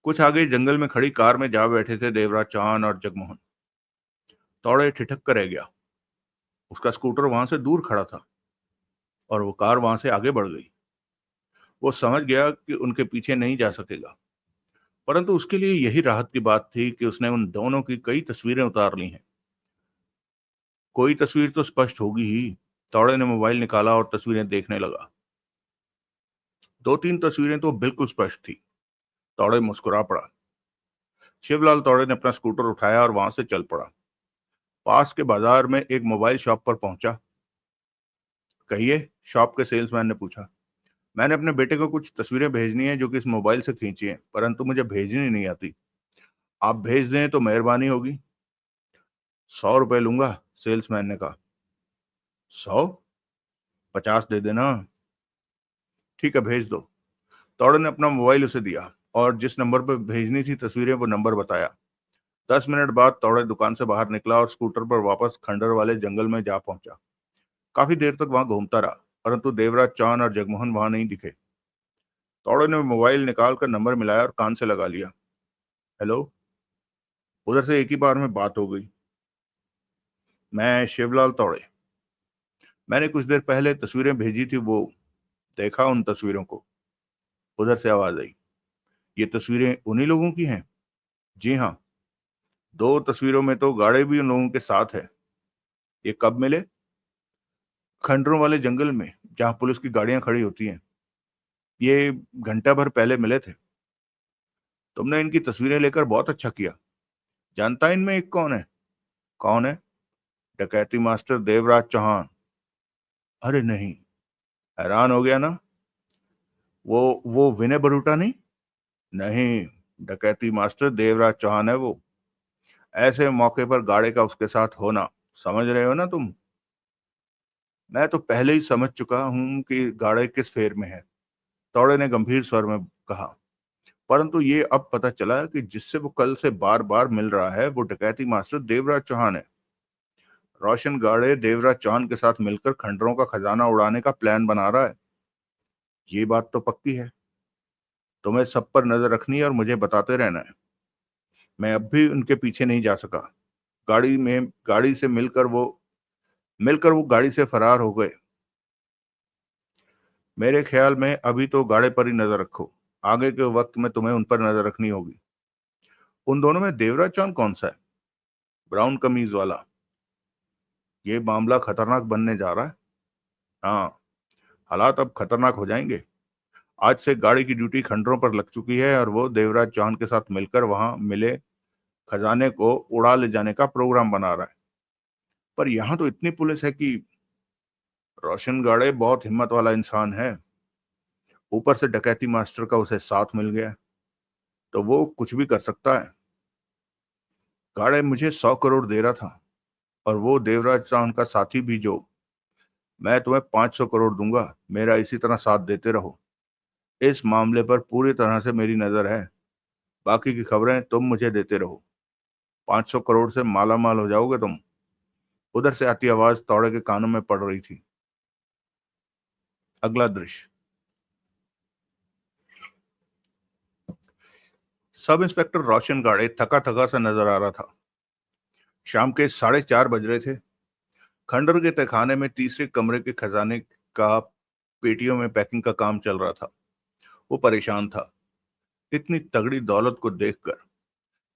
कुछ आगे जंगल में खड़ी कार में जा बैठे थे देवराज चौहान और जगमोहन। तौड़े ठिठक कर रह गया। उसका स्कूटर वहां से दूर खड़ा था और वो कार वहां से आगे बढ़ गई। वो समझ गया कि उनके पीछे नहीं जा सकेगा, परंतु उसके लिए यही राहत की बात थी कि उसने उन दोनों की कई तस्वीरें उतार ली हैं। कोई तस्वीर तो स्पष्ट होगी ही। तौड़े ने मोबाइल निकाला और तस्वीरें देखने लगा। 2-3 तस्वीरें तो बिल्कुल स्पष्ट थी। तौड़े मुस्कुरा पड़ा। शिवलाल तौड़े ने अपना स्कूटर उठाया और वहां से चल पड़ा। पास के बाजार में एक मोबाइल शॉप पर पहुंचा। कहिए, शॉप के सेल्समैन ने पूछा। मैंने अपने बेटे को कुछ तस्वीरें भेजनी है जो कि इस मोबाइल से खींची हैं, परंतु मुझे भेजनी नहीं आती। आप भेज दें तो मेहरबानी होगी। 100 रुपए लूंगा, सेल्समैन ने कहा। 100? 50 दे देना। ठीक है, भेज दो। तौड़े ने अपना मोबाइल उसे दिया और जिस नंबर पर भेजनी थी तस्वीरें वो नंबर बताया। 10 मिनट बाद तौड़े दुकान से बाहर निकला और स्कूटर पर वापस खंडर वाले जंगल में जा पहुंचा। काफी देर तक वहां घूमता रहा, परंतु देवराज चौहान और जगमोहन वहां नहीं दिखे। तौड़े ने मोबाइल निकालकर नंबर मिलाया और कान से लगा लिया। हेलो। उधर से एक ही बार में बात हो गई। मैं शिवलाल तौड़े। मैंने कुछ देर पहले तस्वीरें भेजी थी, वो देखा उन तस्वीरों को। उधर से आवाज आई। ये तस्वीरें उन्हीं लोगों की हैं? जी हाँ। 2 तस्वीरों में तो गाड़े भी उन लोगों के साथ है। ये कब मिले? खंडरों वाले जंगल में, जहां पुलिस की गाड़ियां खड़ी होती हैं। ये घंटा भर पहले मिले थे। तुमने इनकी तस्वीरें लेकर बहुत अच्छा किया। जानता है इनमें एक कौन है? कौन है? डकैती मास्टर देवराज चौहान। अरे नहीं। हैरान हो गया ना? वो विनय बरूटा नहीं? नहीं, डकैती मास्टर देवराज चौहान है वो। ऐसे मौके पर गाड़े का उसके साथ होना, समझ रहे हो ना तुम? मैं तो पहले ही समझ चुका हूं कि गाड़े किस फेर में है, तौड़े ने गंभीर स्वर में कहा। परंतु ये अब पता चला कि जिससे वो कल से बार बार मिल रहा है वो डकैती मास्टर देवराज चौहान है। रोशन गाड़े देवराज चौहान के साथ मिलकर खंडरों का खजाना उड़ाने का प्लान बना रहा है। ये बात तो पक्की है। तुम्हें सब पर नजर रखनी है और मुझे बताते रहना है। मैं अब भी उनके पीछे नहीं जा सका। गाड़ी से मिलकर वो गाड़ी से फरार हो गए। मेरे ख्याल में अभी तो गाड़े पर ही नजर रखो। आगे के वक्त में तुम्हें उन पर नजर रखनी होगी। उन दोनों में देवराज चौहान कौन सा है? ब्राउन कमीज वाला। ये मामला खतरनाक बनने जा रहा है। हाँ, हालात अब खतरनाक हो जाएंगे। आज से गाड़ी की ड्यूटी खंडरों पर लग चुकी है और वो देवराज चौहान के साथ मिलकर वहां मिले खजाने को उड़ा ले जाने का प्रोग्राम बना रहा है। पर यहाँ तो इतनी पुलिस है कि रोशन गाड़े बहुत हिम्मत वाला इंसान है। ऊपर से डकैती मास्टर का उसे साथ मिल गया, तो वो कुछ भी कर सकता है। गाड़े मुझे 100 करोड़ दे रहा था और वो देवराज चौहान का साथी भी जो। मैं तुम्हें 500 करोड़ दूंगा, मेरा इसी तरह साथ देते रहो। इस मामले पर पूरी तरह से मेरी नजर है। बाकी की खबरें तुम मुझे देते रहो। 500 करोड़ से माला माल हो जाओगे तुम। उधर से आती आवाज तौड़े के कानों में पड़ रही थी। अगला दृश्य। सब इंस्पेक्टर रोशन गाड़े थका थका सा नजर आ रहा था। शाम के 4:30 बज रहे थे। खंडर के तहखाने में तीसरे कमरे के खजाने का पेटियों में पैकिंग का काम चल रहा था। वो परेशान था इतनी तगड़ी दौलत को देखकर,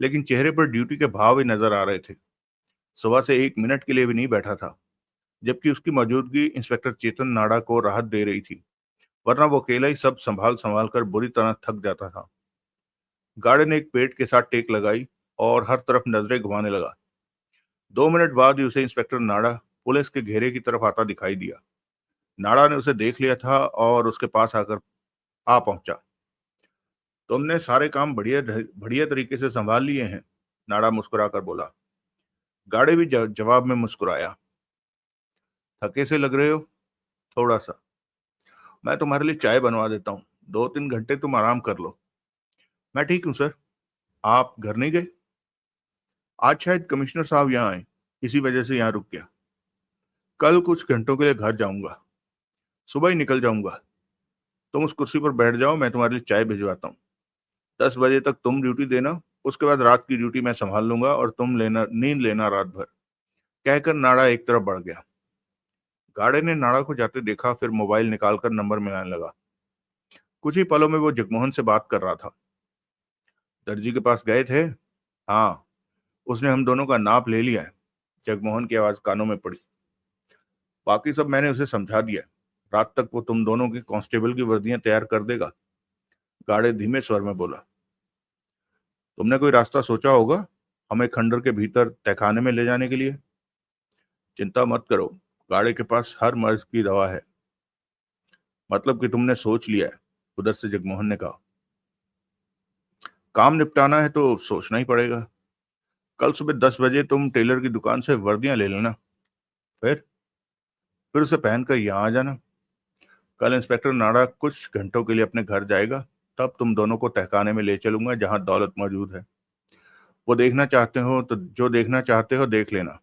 लेकिन चेहरे पर ड्यूटी के भाव ही नजर आ रहे थे। सुबह से 1 मिनट के लिए भी नहीं बैठा था, जबकि उसकी मौजूदगी इंस्पेक्टर चेतन नाडा को राहत दे रही थी, वरना वो अकेला ही सब संभाल संभाल कर बुरी तरह थक जाता था। गार्ड ने एक पेट के साथ टेक लगाई और हर तरफ नजरें घुमाने लगा। 2 मिनट बाद ही उसे इंस्पेक्टर नाडा पुलिस के घेरे की तरफ आता दिखाई दिया। नाडा ने उसे देख लिया था और उसके पास आकर आ पहुंचा। तुमने सारे काम बढ़िया बढ़िया तरीके से संभाल लिए हैं, नाडा मुस्कुराकर बोला। गाड़े भी जवाब में मुस्कुराया। थके से लग रहे हो? थोड़ा सा। मैं तुम्हारे लिए चाय बनवा देता हूँ, 2-3 घंटे तुम आराम कर लो। मैं ठीक हूँ सर। आप घर नहीं गए? आज शायद कमिश्नर साहब यहाँ आए, इसी वजह से यहाँ रुक गया। कल कुछ घंटों के लिए घर जाऊंगा, सुबह ही निकल जाऊंगा। तुम उस कुर्सी पर बैठ जाओ, मैं तुम्हारे लिए चाय भिजवाता हूँ। 10 बजे तक तुम ड्यूटी देना, उसके बाद रात की ड्यूटी मैं संभाल लूंगा और तुम नींद लेना रात भर, कहकर नाड़ा एक तरफ बढ़ गया। गाड़े ने नाड़ा को जाते देखा, फिर मोबाइल निकालकर नंबर मिलाने लगा। कुछ ही पलों में वो जगमोहन से बात कर रहा था। दर्जी के पास गए थे? हाँ, उसने हम दोनों का नाप ले लिया है। जगमोहन की आवाज कानों में पड़ी। बाकी सब मैंने उसे समझा दिया। रात तक वो तुम दोनों की कांस्टेबल की वर्दियां तैयार कर देगा, गाड़े धीमे स्वर में बोला। तुमने कोई रास्ता सोचा होगा हमें खंडर के भीतर तहखाने में ले जाने के लिए? चिंता मत करो, गाड़े के पास हर मर्ज की दवा है। मतलब कि तुमने सोच लिया है, उधर से जगमोहन ने कहा। काम निपटाना है तो सोचना ही पड़ेगा। कल सुबह 10 बजे तुम टेलर की दुकान से वर्दियां ले लेना, फिर उसे पहनकर यहाँ आ जाना। कल इंस्पेक्टर नाड़ा कुछ घंटों के लिए अपने घर जाएगा, तब तुम दोनों को तहखाने में ले चलूंगा जहां दौलत मौजूद है। वो देखना चाहते हो तो जो देखना चाहते हो देख लेना।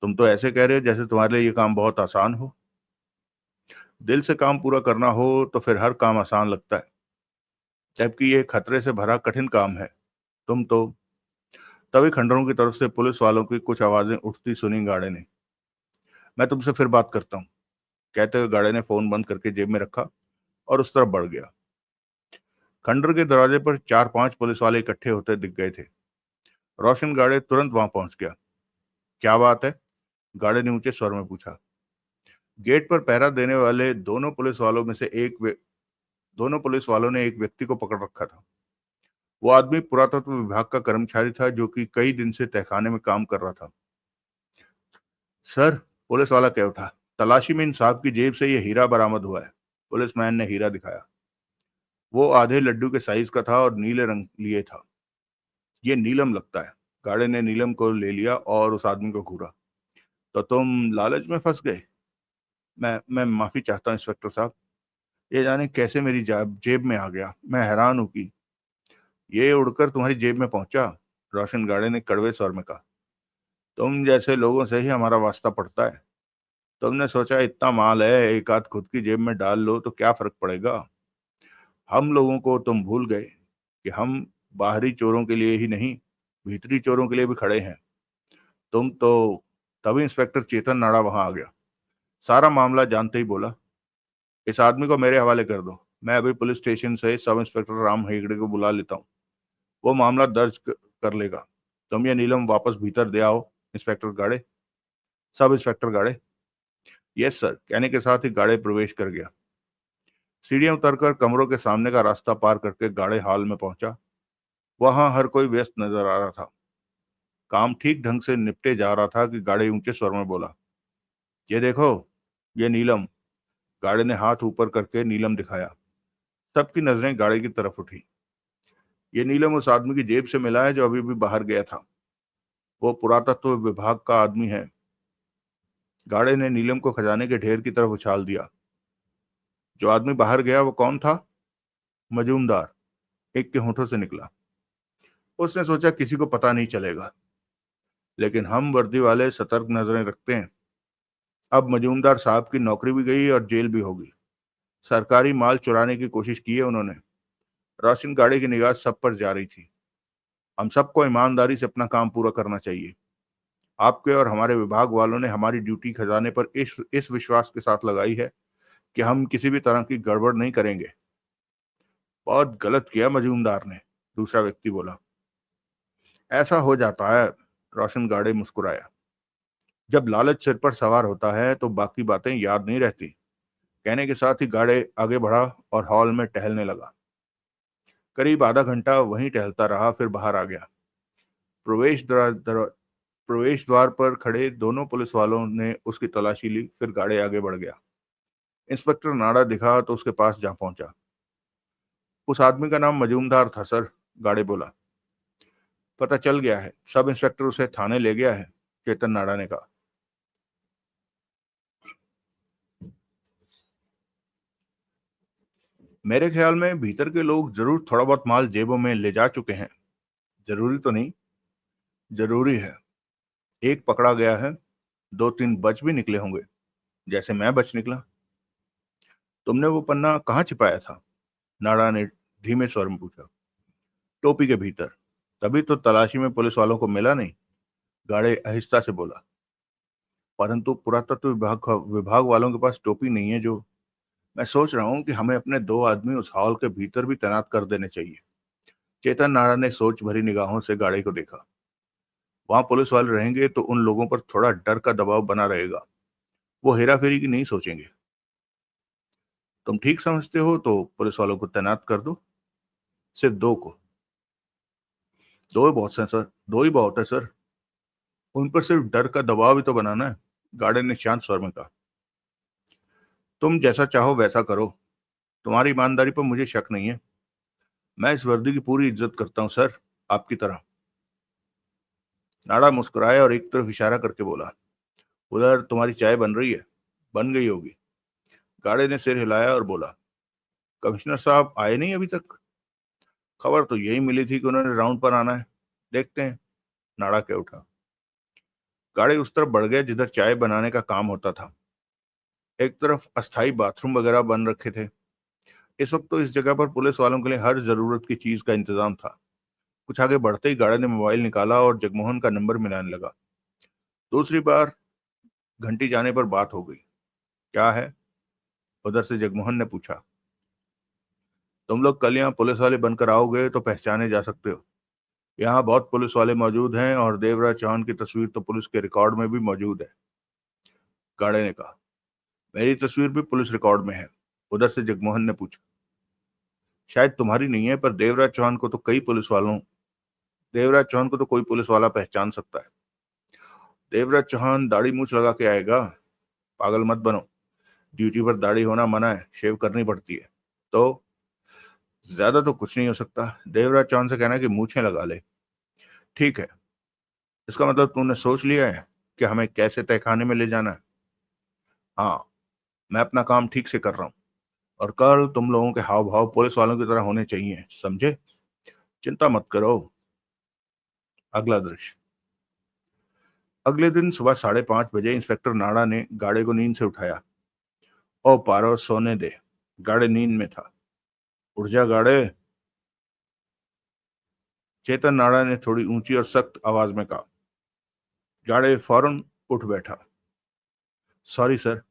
तुम तो ऐसे कह रहे हो जैसे तुम्हारे लिए ये काम बहुत आसान हो। दिल से काम पूरा करना हो तो फिर हर काम आसान लगता है, जबकि ये खतरे से भरा कठिन काम है। तुम तो तभी खंडरों की तरफ से पुलिस वालों की कुछ आवाजें उठती सुनी गाड़े ने। मैं तुमसे फिर बात करता हूँ, कहते हुए गाड़े ने फोन बंद करके जेब में रखा और उस तरफ बढ़ गया। खंडर के दरवाजे पर 4-5 पुलिस वाले इकट्ठे होते दिख गए थे। रोशन गाड़े तुरंत वहां पहुंच गया। क्या बात है? गाड़े ने ऊंचे स्वर में पूछा। गेट पर पहरा देने वाले दोनों पुलिस वालों ने एक व्यक्ति को पकड़ रखा था। वो आदमी पुरातत्व विभाग का कर्मचारी था जो कि कई दिन से तहखाने में काम कर रहा था। सर, पुलिस वाला कह उठा, तलाशी में इन साहब की जेब से ये हीरा बरामद हुआ है। पुलिसमैन ने हीरा दिखाया। वो आधे लड्डू के साइज का था और नीले रंग लिए था। ये नीलम लगता है। गाड़े ने नीलम को ले लिया और उस आदमी को घूरा। तो तुम लालच में फंस गए? मैं माफी चाहता हूँ इंस्पेक्टर साहब। ये जाने कैसे मेरी जेब में आ गया। मैं हैरान हूं कि ये उड़कर तुम्हारी जेब में पहुंचा। रोशन गाड़े ने कड़वे स्वर में कहा। तुम जैसे लोगों से ही हमारा वास्ता पड़ता है। तुमने सोचा इतना माल है, एक आध खुद की जेब में डाल लो तो क्या फर्क पड़ेगा। हम लोगों को तुम भूल गए कि हम बाहरी चोरों के लिए ही नहीं, भीतरी चोरों के लिए भी खड़े हैं। तुम तो तभी इंस्पेक्टर चेतन नाड़ा वहां आ गया। सारा मामला जानते ही बोला, इस आदमी को मेरे हवाले कर दो। मैं अभी पुलिस स्टेशन से सब इंस्पेक्टर राम हेगड़े को बुला लेता हूँ। वो मामला दर्ज कर लेगा। तुम ये नीलम वापस भीतर दे आओ। इंस्पेक्टर गाड़े, सब इंस्पेक्टर गाड़े। यस सर, कहने के साथ ही गाड़े प्रवेश कर गया। सीढ़ियां उतरकर कमरों के सामने का रास्ता पार करके गाड़े हॉल में पहुंचा। वहां हर कोई व्यस्त नजर आ रहा था। काम ठीक ढंग से निपटे जा रहा था कि गाड़े ऊंचे स्वर में बोला, ये देखो, ये नीलम। गाड़े ने हाथ ऊपर करके नीलम दिखाया। सबकी नजरें गाड़ी की तरफ उठी। ये नीलम उस आदमी की जेब से मिला है जो अभी भी बाहर गया था। वो पुरातत्व विभाग का आदमी है। गाड़े ने नीलम को खजाने के ढेर की तरफ उछाल दिया। जो आदमी बाहर गया वो कौन था? मजूमदार, एक के होठों से निकला। उसने सोचा किसी को पता नहीं चलेगा, लेकिन हम वर्दी वाले सतर्क नजरें रखते हैं। अब मजूमदार साहब की नौकरी भी गई और जेल भी होगी। सरकारी माल चुराने की कोशिश की है उन्होंने। रोशन गाड़ी की निगाह सब पर जा रही थी। हम सबको ईमानदारी से अपना काम पूरा करना चाहिए। आपके और हमारे विभाग वालों ने हमारी ड्यूटी खजाने पर इस विश्वास के साथ लगाई है कि हम किसी भी तरह की गड़बड़ नहीं करेंगे। बहुत गलत किया मजूमदार ने, दूसरा व्यक्ति बोला। ऐसा हो जाता है। रोशन गाड़े मुस्कुराया। जब लालच सिर पर सवार होता है तो बाकी बातें याद नहीं रहती। कहने के साथ ही गाड़े आगे बढ़ा और हॉल में टहलने लगा। करीब आधा घंटा वहीं टहलता रहा, फिर बाहर आ गया। प्रवेश द्वार प्रवेश द्वार पर खड़े दोनों पुलिस वालों ने उसकी तलाशी ली, फिर गाड़ी आगे बढ़ गया। इंस्पेक्टर नाड़ा दिखा तो उसके पास जा पहुंचा। उस आदमी का नाम मजूमदार था सर, गाड़े बोला। पता चल गया है, सब इंस्पेक्टर उसे थाने ले गया है, चेतन नाड़ा ने कहा। मेरे ख्याल में भीतर के लोग जरूर थोड़ा बहुत माल जेबों में ले जा चुके हैं। जरूरी तो नहीं। जरूरी है। एक पकड़ा गया है, 2-3 बच भी निकले होंगे, जैसे मैं बच निकला। तुमने वो पन्ना कहाँ छिपाया था? नाड़ा ने धीमे स्वर में पूछा। टोपी के भीतर। तभी तो तलाशी में पुलिस वालों को मिला नहीं, गाड़े आहिस्ता से बोला। परंतु पुरातत्व विभाग वालों के पास टोपी नहीं है। जो मैं सोच रहा हूँ कि हमें अपने 2 आदमी उस हॉल के भीतर भी तैनात कर देने चाहिए। चेतन नाड़ा ने सोच भरी निगाहों से गाड़ी को देखा। वहां पुलिस वाले रहेंगे तो उन लोगों पर थोड़ा डर का दबाव बना रहेगा। वो हेरा फेरी की नहीं सोचेंगे। तुम ठीक समझते हो तो पुलिस वालों को तैनात कर दो। सिर्फ 2 को? 2 ही बहुत है सर, 2 ही बहुत है सर। उन पर सिर्फ डर का दबाव ही तो बनाना है, गार्डन ने शांत स्वर में कहा। तुम जैसा चाहो वैसा करो, तुम्हारी ईमानदारी पर मुझे शक नहीं है। मैं इस वर्दी की पूरी इज्जत करता हूं सर, आपकी तरह। नाड़ा मुस्कुराया और एक तरफ इशारा करके बोला, उधर तुम्हारी चाय बन रही है, बन गई होगी। गाड़े ने सिर हिलाया और बोला, कमिश्नर साहब आए नहीं अभी तक? खबर तो यही मिली थी कि उन्होंने राउंड पर आना है, देखते हैं। नाड़ा कह उठा। गाड़ी उस तरफ बढ़ गया जिधर चाय बनाने का काम होता था। एक तरफ अस्थाई बाथरूम वगैरह बन रखे थे। इस वक्त तो इस जगह पर पुलिस वालों के लिए हर जरूरत की चीज का इंतजाम था। कुछ आगे बढ़ते ही गाड़ी ने मोबाइल निकाला और जगमोहन का नंबर मिलाने लगा। दूसरी बार घंटी जाने पर बात हो गई। क्या है? उधर से जगमोहन ने पूछा। तुम लोग कल यहाँ पुलिस वाले बनकर आओगे तो पहचाने जा सकते हो। यहाँ बहुत पुलिस वाले मौजूद हैं और देवराज चौहान की तस्वीर तो पुलिस के रिकॉर्ड में भी मौजूद है। गाड़े ने कहा। मेरी तस्वीर भी पुलिस रिकॉर्ड में है। उधर से जगमोहन ने पूछा। शायद तुम्हारी नहीं है, पर देवराज चौहान को तो कोई पुलिस वाला पहचान सकता है। देवराज चौहान दाढ़ी मूछ लगा के आएगा? पागल मत बनो, ड्यूटी पर दाढ़ी होना मना है, शेव करनी पड़ती है। तो ज्यादा तो कुछ नहीं हो सकता, देवराज चौहान से कहना कि मूछें लगा ले। ठीक है, इसका मतलब तूने सोच लिया है कि हमें कैसे तहखाने में ले जाना है? हाँ, मैं अपना काम ठीक से कर रहा हूँ, और कल तुम लोगों के हाव भाव पुलिस वालों की तरह होने चाहिए, समझे? चिंता मत करो। अगला दृश्य। अगले दिन सुबह 5:30 बजे इंस्पेक्टर नाड़ा ने गाड़े को नींद से उठाया। ओ पारो, सोने दे। गाड़े नींद में था। उठ जा गाड़े, चेतन नाड़ा ने थोड़ी ऊंची और सख्त आवाज में कहा। गाड़े फौरन उठ बैठा। सॉरी सर,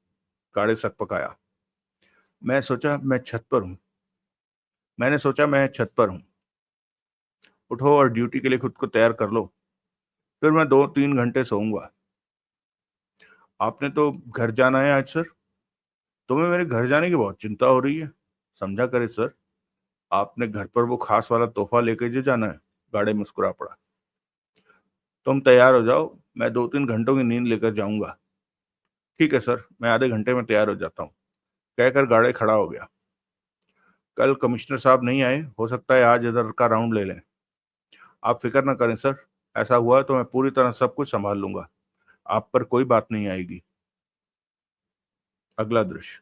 गाड़े सकपकाया। मैं सोचा मैं छत पर हूं मैंने सोचा मैं छत पर हूं। उठो और ड्यूटी के लिए खुद को तैयार कर लो, फिर मैं 2-3 घंटे सोऊंगा। आपने तो घर जाना है आज सर? तुम्हें मेरे घर जाने की बहुत चिंता हो रही है। समझा करे सर, आपने घर पर वो खास वाला तोहफा लेके जो जाना है। गाड़े मुस्कुरा पड़ा। तुम तैयार हो जाओ, मैं 2-3 घंटों की नींद लेकर जाऊंगा। ठीक है सर, मैं आधे घंटे में तैयार हो जाता हूँ, कहकर गाड़े खड़ा हो गया। कल कमिश्नर साहब नहीं आए, हो सकता है आज इधर का राउंड ले लें। आप फिक्र ना करें सर, ऐसा हुआ तो मैं पूरी तरह सब कुछ संभाल लूंगा, आप पर कोई बात नहीं आएगी। अगला दृश्य।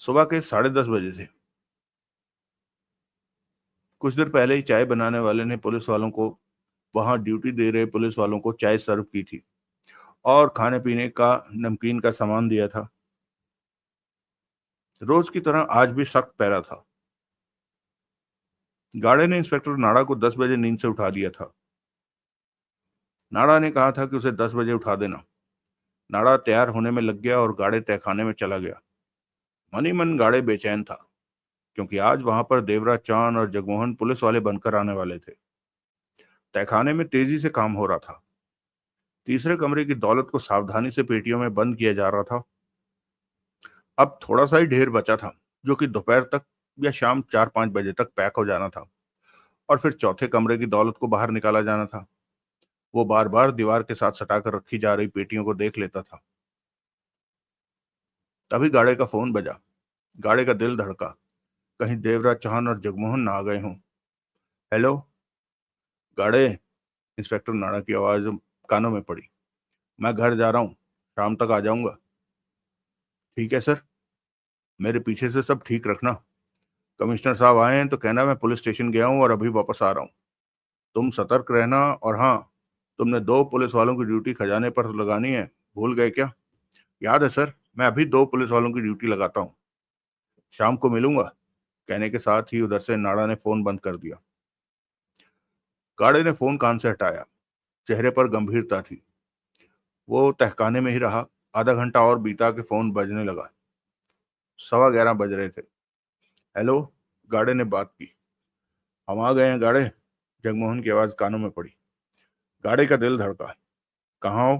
सुबह के 10:30 बजे थे। कुछ देर पहले ही चाय बनाने वाले ने पुलिस वालों को, वहां ड्यूटी दे रहे पुलिस वालों को चाय सर्व की थी और खाने पीने का नमकीन का सामान दिया था। रोज की तरह आज भी सख्त पहरा था। गाड़े ने इंस्पेक्टर नाड़ा को 10 बजे नींद से उठा दिया था। नाड़ा ने कहा था कि उसे 10 बजे उठा देना। नाड़ा तैयार होने में लग गया और गाड़े तहखाने में चला गया। मन ही मन गाड़े बेचैन था, क्योंकि आज वहां पर देवराज चांद और जगमोहन पुलिस वाले बनकर आने वाले थे। तहखाने में तेजी से काम हो रहा था। तीसरे कमरे की दौलत को सावधानी से पेटियों में बंद किया जा रहा था। अब थोड़ा सा ही ढेर बचा था, जो कि दोपहर तक या शाम 4-5 बजे तक पैक हो जाना था, और फिर चौथे कमरे की दौलत को बाहर निकाला जाना था। वो बार बार दीवार के साथ सटाकर रखी जा रही पेटियों को देख लेता था। तभी गाड़े का फोन बजा। गाड़े का दिल धड़का, कहीं देवराज चौहान और जगमोहन ना आ गए हों। हेलो गाड़े, इंस्पेक्टर नाड़ा की आवाज कानों में पड़ी। मैं घर जा रहा हूँ, शाम तक आ जाऊंगा। ठीक है सर, मेरे पीछे से सब ठीक रखना। कमिश्नर साहब आए हैं तो कहना मैं पुलिस स्टेशन गया हूँ और अभी वापस आ रहा हूँ। तुम सतर्क रहना, और हाँ, तुमने 2 पुलिस वालों की ड्यूटी खजाने पर लगानी है, भूल गए क्या? याद है सर, मैं अभी 2 पुलिस वालों की ड्यूटी लगाता हूँ। शाम को मिलूंगा, कहने के साथ ही उधर से नाड़ा ने फोन बंद कर दिया। गाड़े ने फोन कान से हटाया। चेहरे पर गंभीरता थी। वो तहखाने में ही रहा। आधा घंटा और बीता के फोन बजने लगा। 11:15 बज रहे थे। हेलो, गाड़े ने बात की। हम आ गए हैं गाड़े, जगमोहन की आवाज कानों में पड़ी। गाड़े का दिल धड़का। कहाँ हो?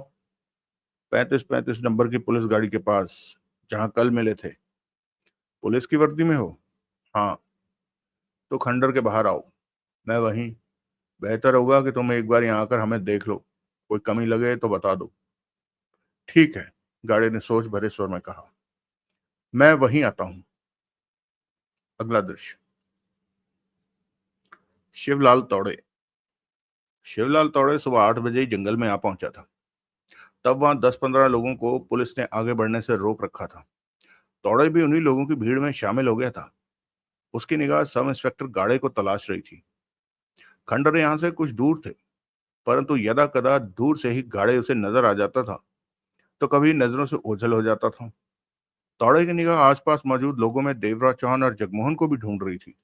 35-35 नंबर की पुलिस गाड़ी के पास, जहां कल मिले थे। पुलिस की वर्दी में हो? हाँ। तो खंडर के बाहर आओ, मैं वहीं। बेहतर होगा कि तुम एक बार यहाँ आकर हमें देख लो, कोई कमी लगे तो बता दो। ठीक है। गाड़े ने सोच भरे स्वर में कहा। मैं वहीं आता हूं। अगला दृश्य। शिवलाल तौड़े। शिवलाल तौड़े सुबह 8 बजे ही जंगल में आ पहुंचा था। तब वहां 10-15 लोगों को पुलिस ने आगे बढ़ने से रोक रखा था। तौड़े भी उन्हीं लोगों की भीड़ में शामिल हो गया था। उसकी निगाह सब इंस्पेक्टर गाड़े को तलाश रही थी। खंडर यहां से कुछ दूर थे, परंतु यदा कदा दूर से ही गाड़े उसे नजर आ जाता था, तो कभी नजरों से ओझल हो जाता था। तौड़े की निगाह आसपास मौजूद लोगों में देवराज चौहान और जगमोहन को भी ढूंढ रही थी।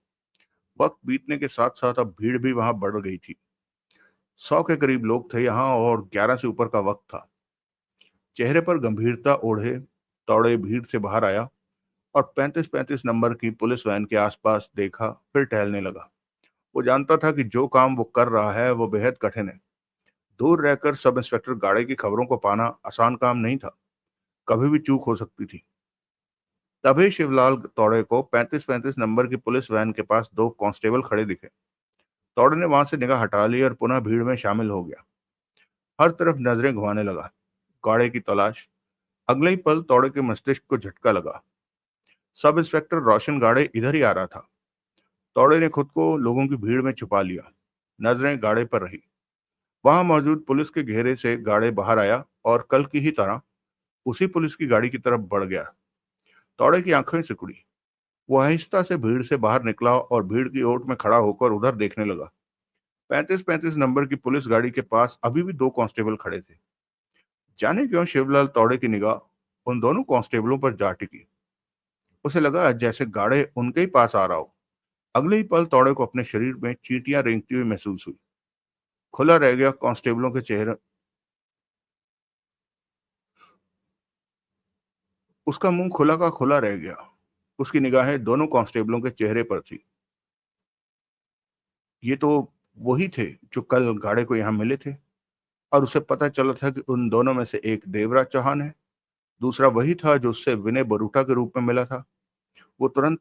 वक्त बीतने के साथ साथ अब भीड़ भी वहां बढ़ गई थी। 100 के करीब लोग थे यहाँ और 11 से ऊपर का वक्त था। चेहरे पर गंभीरता ओढ़े तौड़े भीड़ से बाहर आया और 35-35 नंबर की पुलिस वैन के आसपास देखा, फिर टहलने लगा। वो जानता था कि जो काम वो कर रहा है वो बेहद कठिन है। दूर रहकर सब इंस्पेक्टर गाड़े की खबरों को पाना आसान काम नहीं था। कभी भी चूक हो सकती थी। तभी शिवलाल तौड़े को 35-35 नंबर की पुलिस वैन के पास दो कांस्टेबल खड़े दिखे। तौड़े ने वहां से निगाह हटा ली और पुनः भीड़ में शामिल हो गया। हर तरफ नजरें घुमाने लगा, गाड़े की तलाश। अगले ही पल तौड़े के मस्तिष्क को झटका लगा। सब इंस्पेक्टर रोशन गाड़े इधर ही आ रहा था। तौड़े ने खुद को लोगों की भीड़ में छुपा लिया। नजरें गाड़े पर रही। वहां मौजूद पुलिस के घेरे से गाड़े बाहर आया और कल की ही तरह उसी पुलिस की गाड़ी की तरफ बढ़ गया। तौड़े की आंखें सिकुड़ी। वो आहिस्ता से भीड़ से बाहर निकला और भीड़ की ओट में खड़ा होकर उधर देखने लगा। 35-35 नंबर की पुलिस गाड़ी के पास अभी भी दो कांस्टेबल खड़े थे। जाने क्यों शिवलाल तौड़े की निगाह उन दोनों कांस्टेबलों पर जा टिकी। उसे लगा जैसे गाड़े उनके ही पास आ रहा हो। अगले ही पल तौड़े को अपने शरीर में चींटियां रेंगती हुई महसूस हुई। खुला रह गया कांस्टेबलों के चेहरे। उसका मुंह खुला का खुला रह गया। उसकी निगाहें दोनों कांस्टेबलों के चेहरे पर थी। ये तो वही थे जो कल गाड़े को यहां मिले थे, और उसे पता चला था कि उन दोनों में से एक देवराज चौहान है, दूसरा वही था जो उससे विनय बरूटा के रूप में मिला था। वो तुरंत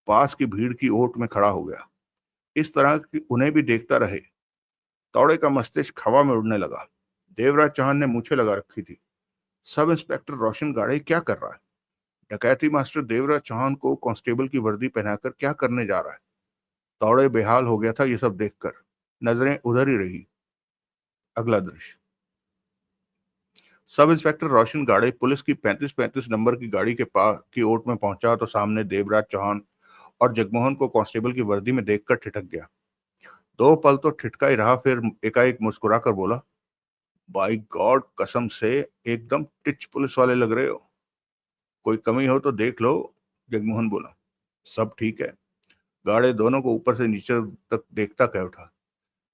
पास की भीड़ की ओट में खड़ा हो गया। इस तरह कि उन्हें भी देखता रहे। तौड़े का मस्तिष्क हवा में उड़ने लगा। देवराज चौहान ने मूछें लगा रखी थी। सब इंस्पेक्टर रोशन गाड़े क्या कर रहा है? डकैती मास्टर देवराज चौहान को कांस्टेबल की वर्दी पहनाकर क्या करने जा रहा है? तौड़े बेहाल हो गया था ये सब देखकर। नजरें उधर ही रही। अगला दृश्य। सब इंस्पेक्टर रोशन गाड़े पुलिस की 35-35 नंबर की गाड़ी के पास की ओट में पहुंचा तो सामने देवराज चौहान और जगमोहन को कांस्टेबल की वर्दी में देखकर ठिठक गया। 2 पल तो ठिठका ही रहा, फिर एकाएक मुस्कुरा कर बोला, बाई गॉड, कसम से एकदम टिच पुलिस वाले लग रहे हो। कोई कमी हो तो देख लो। जगमोहन बोला। सब ठीक है। गाड़े दोनों को ऊपर से नीचे तक देखता कह उठा।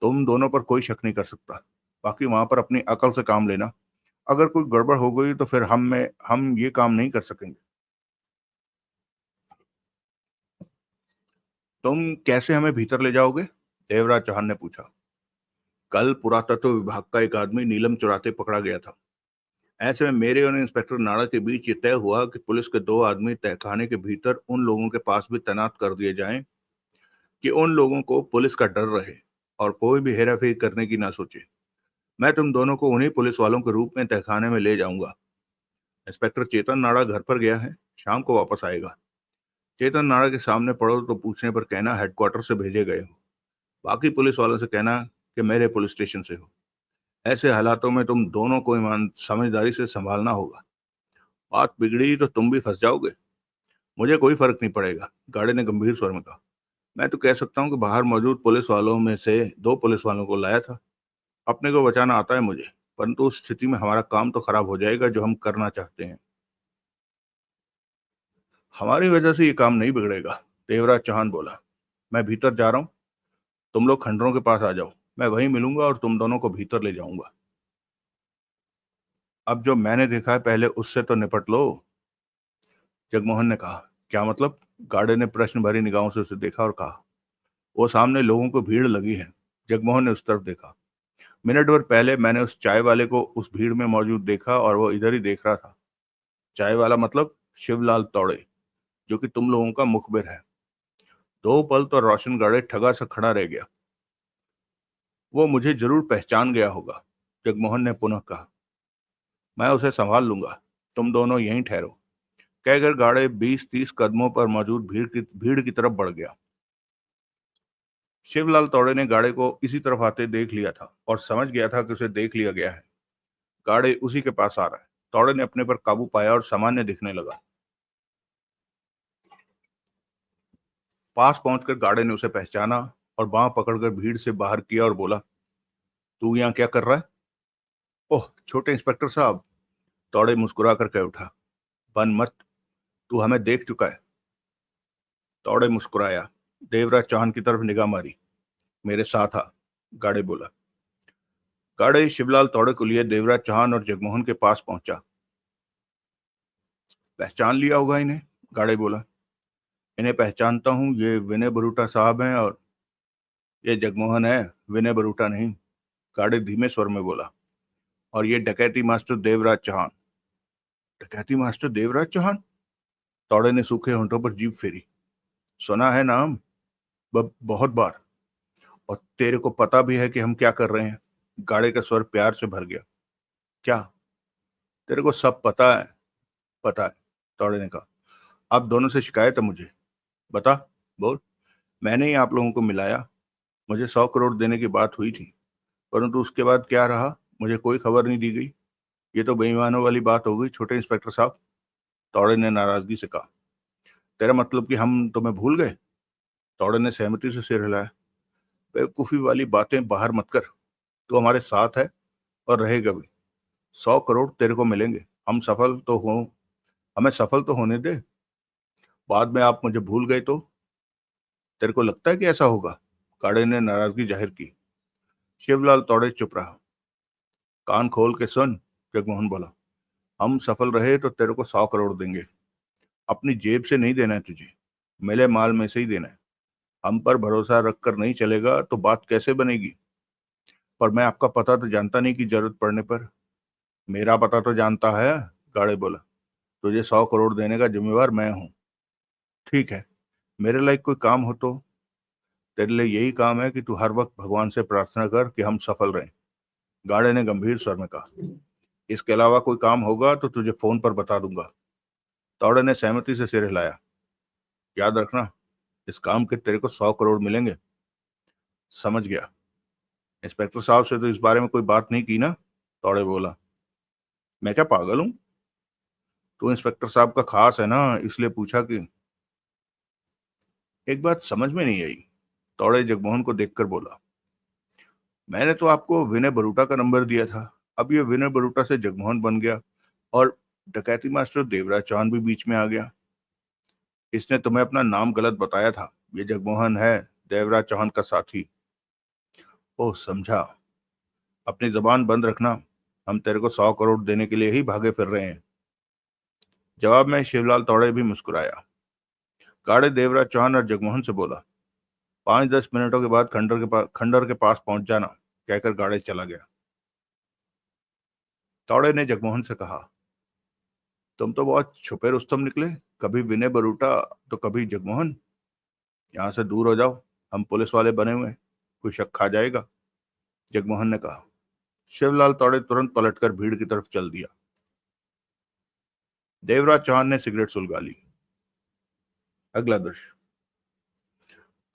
तुम दोनों पर कोई शक नहीं कर सकता। बाकी वहां पर अपनी अकल से काम लेना। अगर कोई गड़बड़ हो गई तो फिर हम ये काम नहीं कर सकेंगे। तुम कैसे हमें भीतर ले जाओगे? देवराज चौहान ने पूछा। कल पुरातत्व विभाग का एक आदमी नीलम चुराते पकड़ा गया था। ऐसे में मेरे और इंस्पेक्टर नाड़ा के बीच ये तय हुआ कि पुलिस के 2 आदमी तहखाने के भीतर उन लोगों के पास भी तैनात कर दिए जाएं कि उन लोगों को पुलिस का डर रहे और कोई भी हेराफेरी करने की ना सोचे। मैं तुम दोनों को उन्हीं पुलिस वालों के रूप में तहखाने में ले जाऊंगा। इंस्पेक्टर चेतन नाड़ा घर पर गया है, शाम को वापस आएगा। चेतन नाड़ा के सामने पड़ो तो पूछने पर कहना हेडक्वार्टर से भेजे गए हो। बाकी पुलिस वालों से कहना कि मेरे पुलिस स्टेशन से हो। ऐसे हालातों में तुम दोनों को ईमान समझदारी से संभालना होगा। बात बिगड़ी तो तुम भी फंस जाओगे। मुझे कोई फर्क नहीं पड़ेगा, गार्ड ने गंभीर स्वर में कहा। मैं तो कह सकता हूँ कि बाहर मौजूद पुलिस वालों में से 2 पुलिस वालों को लाया था। अपने को बचाना आता है मुझे, परंतु उस स्थिति में हमारा काम तो खराब हो जाएगा जो हम करना चाहते हैं। हमारी वजह से ये काम नहीं बिगड़ेगा, देवराज चौहान बोला। मैं भीतर जा रहा हूँ, तुम लोग खंडरों के पास आ जाओ। मैं वहीं मिलूंगा और तुम दोनों को भीतर ले जाऊंगा। अब जो मैंने देखा है पहले उससे तो निपट लो, जगमोहन ने कहा। क्या मतलब? गार्डे ने प्रश्न भरी निगाहों से उसे देखा और कहा। वो सामने लोगों को भीड़ लगी है। जगमोहन ने उस तरफ देखा। मिनट भर पहले मैंने उस चाय वाले को उस भीड़ में मौजूद देखा और वो इधर ही देख रहा था। चाय वाला मतलब शिवलाल तौड़े, जो कि तुम लोगों का मुखबिर है। 2 पल तो रोशन गाड़े ठगा सा खड़ा रह गया। वो मुझे जरूर पहचान गया होगा, जगमोहन ने पुनः कहा। मैं उसे संभाल लूंगा। तुम दोनों यहीं ठहरो, कहकर गाड़े 20-30 कदमों पर मौजूद भीड़ की तरफ बढ़ गया। शिवलाल तौड़े ने गाड़े को इसी तरफ आते देख लिया था और समझ गया था कि उसे देख लिया गया है। गाड़े उसी के पास आ रहा है। तौड़े ने अपने पर काबू पाया और सामान्य दिखने लगा। पास पहुंचकर गाड़े ने उसे पहचाना और बांह पकड़कर भीड़ से बाहर किया और बोला, तू यहाँ क्या कर रहा है? ओह छोटे इंस्पेक्टर साहब, तौड़े मुस्कुरा कर कह उठा, बन मत, तू हमें देख चुका है। तौड़े मुस्कुराया, देवराज चौहान की तरफ निगाह मारी। मेरे साथ आ, गाड़े बोला। गाड़े शिवलाल तौड़े को लिए देवराज चौहान और जगमोहन के पास पहुंचा। पहचान लिया होगा इन्हें, गाड़े बोला। इन्हें पहचानता हूं, ये विनय बरूटा साहब हैं और ये जगमोहन है, विनय बरूटा नहीं, गाड़े धीमे स्वर में बोला। और ये डकैती मास्टर देवराज चौहान। डकैती मास्टर देवराज चौहान? तौड़े ने सूखे होंठों पर जीभ फेरी। सुना है नाम, बहुत बार। और तेरे को पता भी है कि हम क्या कर रहे हैं? गाड़े का स्वर प्यार से भर गया। क्या? तेरे को सब पता है? पता है, तौड़े ने कहा। आप दोनों से शिकायत है मुझे, बता, बोल। मैंने ही आप लोगों को मिलाया। मुझे 100 करोड़ देने की बात हुई थी, परंतु उसके बाद क्या रहा मुझे कोई खबर नहीं दी गई। ये तो बेईमानों वाली बात हो गई छोटे इंस्पेक्टर साहब, तौड़े ने नाराजगी से कहा। तेरा मतलब कि हम तुम्हें भूल गए? तौड़े ने सहमति से सिर हिलाया। बेवकूफी वाली बातें बाहर मत कर, तू हमारे साथ है और रहेगा भी। 100 करोड़ तेरे को मिलेंगे, हमें सफल तो होने दे। बाद में आप मुझे भूल गए तो? तेरे को लगता है कि ऐसा होगा? गाड़े ने नाराजगी जाहिर की। शिवलाल तौड़े चुप रहा। कान खोल के सुन, जगमोहन बोला। हम सफल रहे तो तेरे को 100 करोड़ देंगे। अपनी जेब से नहीं देना है तुझे, मिले माल में से ही देना है। हम पर भरोसा रखकर नहीं चलेगा तो बात कैसे बनेगी? पर मैं आपका पता तो जानता नहीं कि जरूरत पड़ने पर। मेरा पता तो जानता है, गाड़े बोला। तुझे 100 करोड़ देने का जिम्मेवार मैं हूं। ठीक है, मेरे लायक कोई काम हो तो? तेरे लिए यही काम है कि तू हर वक्त भगवान से प्रार्थना कर कि हम सफल रहें, गाड़े ने गंभीर स्वर में कहा। इसके अलावा कोई काम होगा तो तुझे फोन पर बता दूंगा। तौड़े ने सहमति से सिर हिलाया। याद रखना, इस काम के तेरे को 100 करोड़ मिलेंगे। समझ गया। इंस्पेक्टर साहब से तो इस बारे में कोई बात नहीं की ना? तौड़े बोला। मैं क्या पागल हूं? तू इंस्पेक्टर साहब का खास है ना, इसलिए पूछा कि। एक बात समझ में नहीं आई, तौड़े जगमोहन को देखकर बोला। मैंने तो आपको विनय बरूटा का नंबर दिया था, अब ये विनय बरूटा से जगमोहन बन गया और डकैती मास्टर देवराज चौहान भी बीच में आ गया। इसने तुम्हें अपना नाम गलत बताया था, ये जगमोहन है, देवराज चौहान का साथी। ओह समझा। अपनी जबान बंद रखना, हम तेरे को 100 करोड़ देने के लिए ही भागे फिर रहे हैं। जवाब में शिवलाल तौड़े भी मुस्कुराया। गाड़े देवराज चौहान और जगमोहन से बोला, 5-10 मिनटों के बाद खंडर के पास पहुंच जाना, कहकर गाड़े चला गया। तौड़े ने जगमोहन से कहा, तुम तो बहुत छुपे रुस्तम निकले, कभी विनय बरूटा तो कभी जगमोहन। यहाँ से दूर हो जाओ, हम पुलिस वाले बने हुए हैं, कोई शक खा जाएगा, जगमोहन ने कहा। शिवलाल तौड़े तुरंत पलटकर भीड़ की तरफ चल दिया। देवराज चौहान ने सिगरेट सुलगा ली। अगला दृश्य।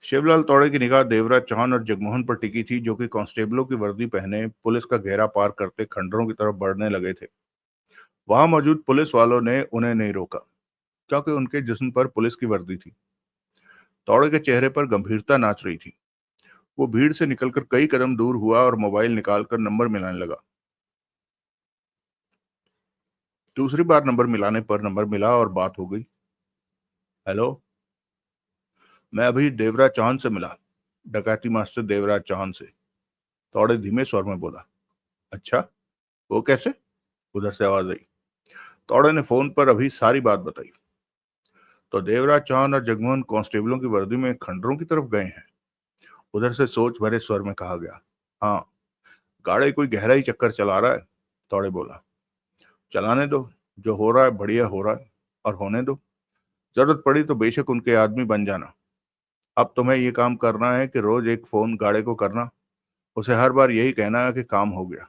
शिवलाल तौड़े की निगाह देवराज चौहान और जगमोहन पर टिकी थी, जो कि कांस्टेबलों की वर्दी पहने पुलिस का घेरा पार करते खंडरों की तरफ बढ़ने लगे थे। वहां मौजूद पुलिस वालों ने उन्हें नहीं रोका, क्योंकि उनके जिस्म पर पुलिस की वर्दी थी। तौड़े के चेहरे पर गंभीरता नाच रही थी। वो भीड़ से निकलकर कई कदम दूर हुआ और मोबाइल निकालकर नंबर मिलाने लगा। दूसरी बार नंबर मिलाने पर नंबर मिला और बात हो गई। हेलो, मैं अभी देवराज चौहान से मिला, डकैती मास्टर देवराज चौहान से, तौड़े धीमे स्वर में बोला। अच्छा, वो कैसे? उधर से आवाज आई। तौड़े ने फोन पर अभी सारी बात बताई। तो देवराज चौहान और जगमोहन कांस्टेबलों की वर्दी में खंडरों की तरफ गए हैं, उधर से सोच भरे स्वर में कहा गया। हाँ, गाड़े कोई गहरा ही चक्कर चला रहा है, तौड़े बोला। चलाने दो, जो हो रहा है बढ़िया हो रहा है, और होने दो। जरूरत पड़ी तो बेशक उनके आदमी बन जाना। अब तुम्हें ये काम करना है कि रोज एक फोन गाड़े को करना, उसे हर बार यही कहना है कि काम हो गया।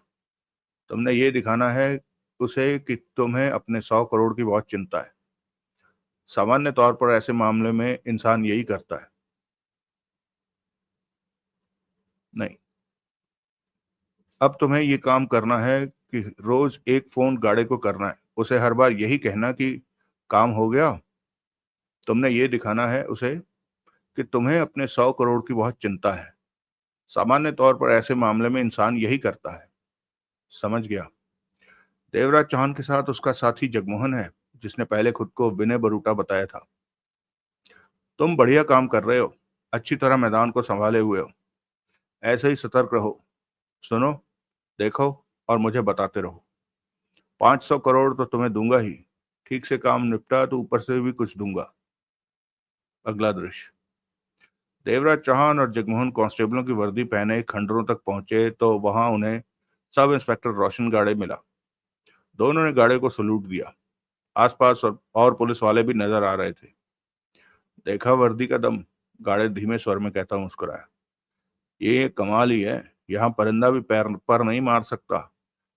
तुमने ये दिखाना है उसे कि तुम्हें अपने 100 करोड़ की बहुत चिंता है। सामान्य तौर पर ऐसे मामले में इंसान यही करता है। नहीं, अब तुम्हें ये काम करना है कि रोज एक फोन गाड़े को करना है, उसे हर बार यही कहना कि काम हो गया। तुमने ये दिखाना है उसे कि तुम्हें अपने 100 करोड़ की बहुत चिंता है। सामान्य तौर पर ऐसे मामले में इंसान यही करता है। समझ गया? देवराज चौहान के साथ उसका साथी जगमोहन है, जिसने पहले खुद को विनय बरूटा बताया था। तुम बढ़िया काम कर रहे हो, अच्छी तरह मैदान को संभाले हुए हो। ऐसे ही सतर्क रहो। सुनो, देखो और मुझे बताते रहो। 500 करोड़ तो तुम्हें दूंगा ही, ठीक से काम निपटा तो ऊपर से भी कुछ दूंगा। अगला दृश्य। देवराज चौहान और जगमोहन कांस्टेबलों की वर्दी पहने खंडरों तक पहुंचे तो वहां उन्हें सब इंस्पेक्टर रोशन गाड़े मिला। दोनों ने गाड़े को सलूट दिया। आसपास और पुलिस वाले भी नजर आ रहे थे। देखा वर्दी का दम, गाड़े धीमे स्वर में कहता मुस्कुराया। ये कमाल ही है, यहाँ परिंदा भी पैर पर नहीं मार सकता।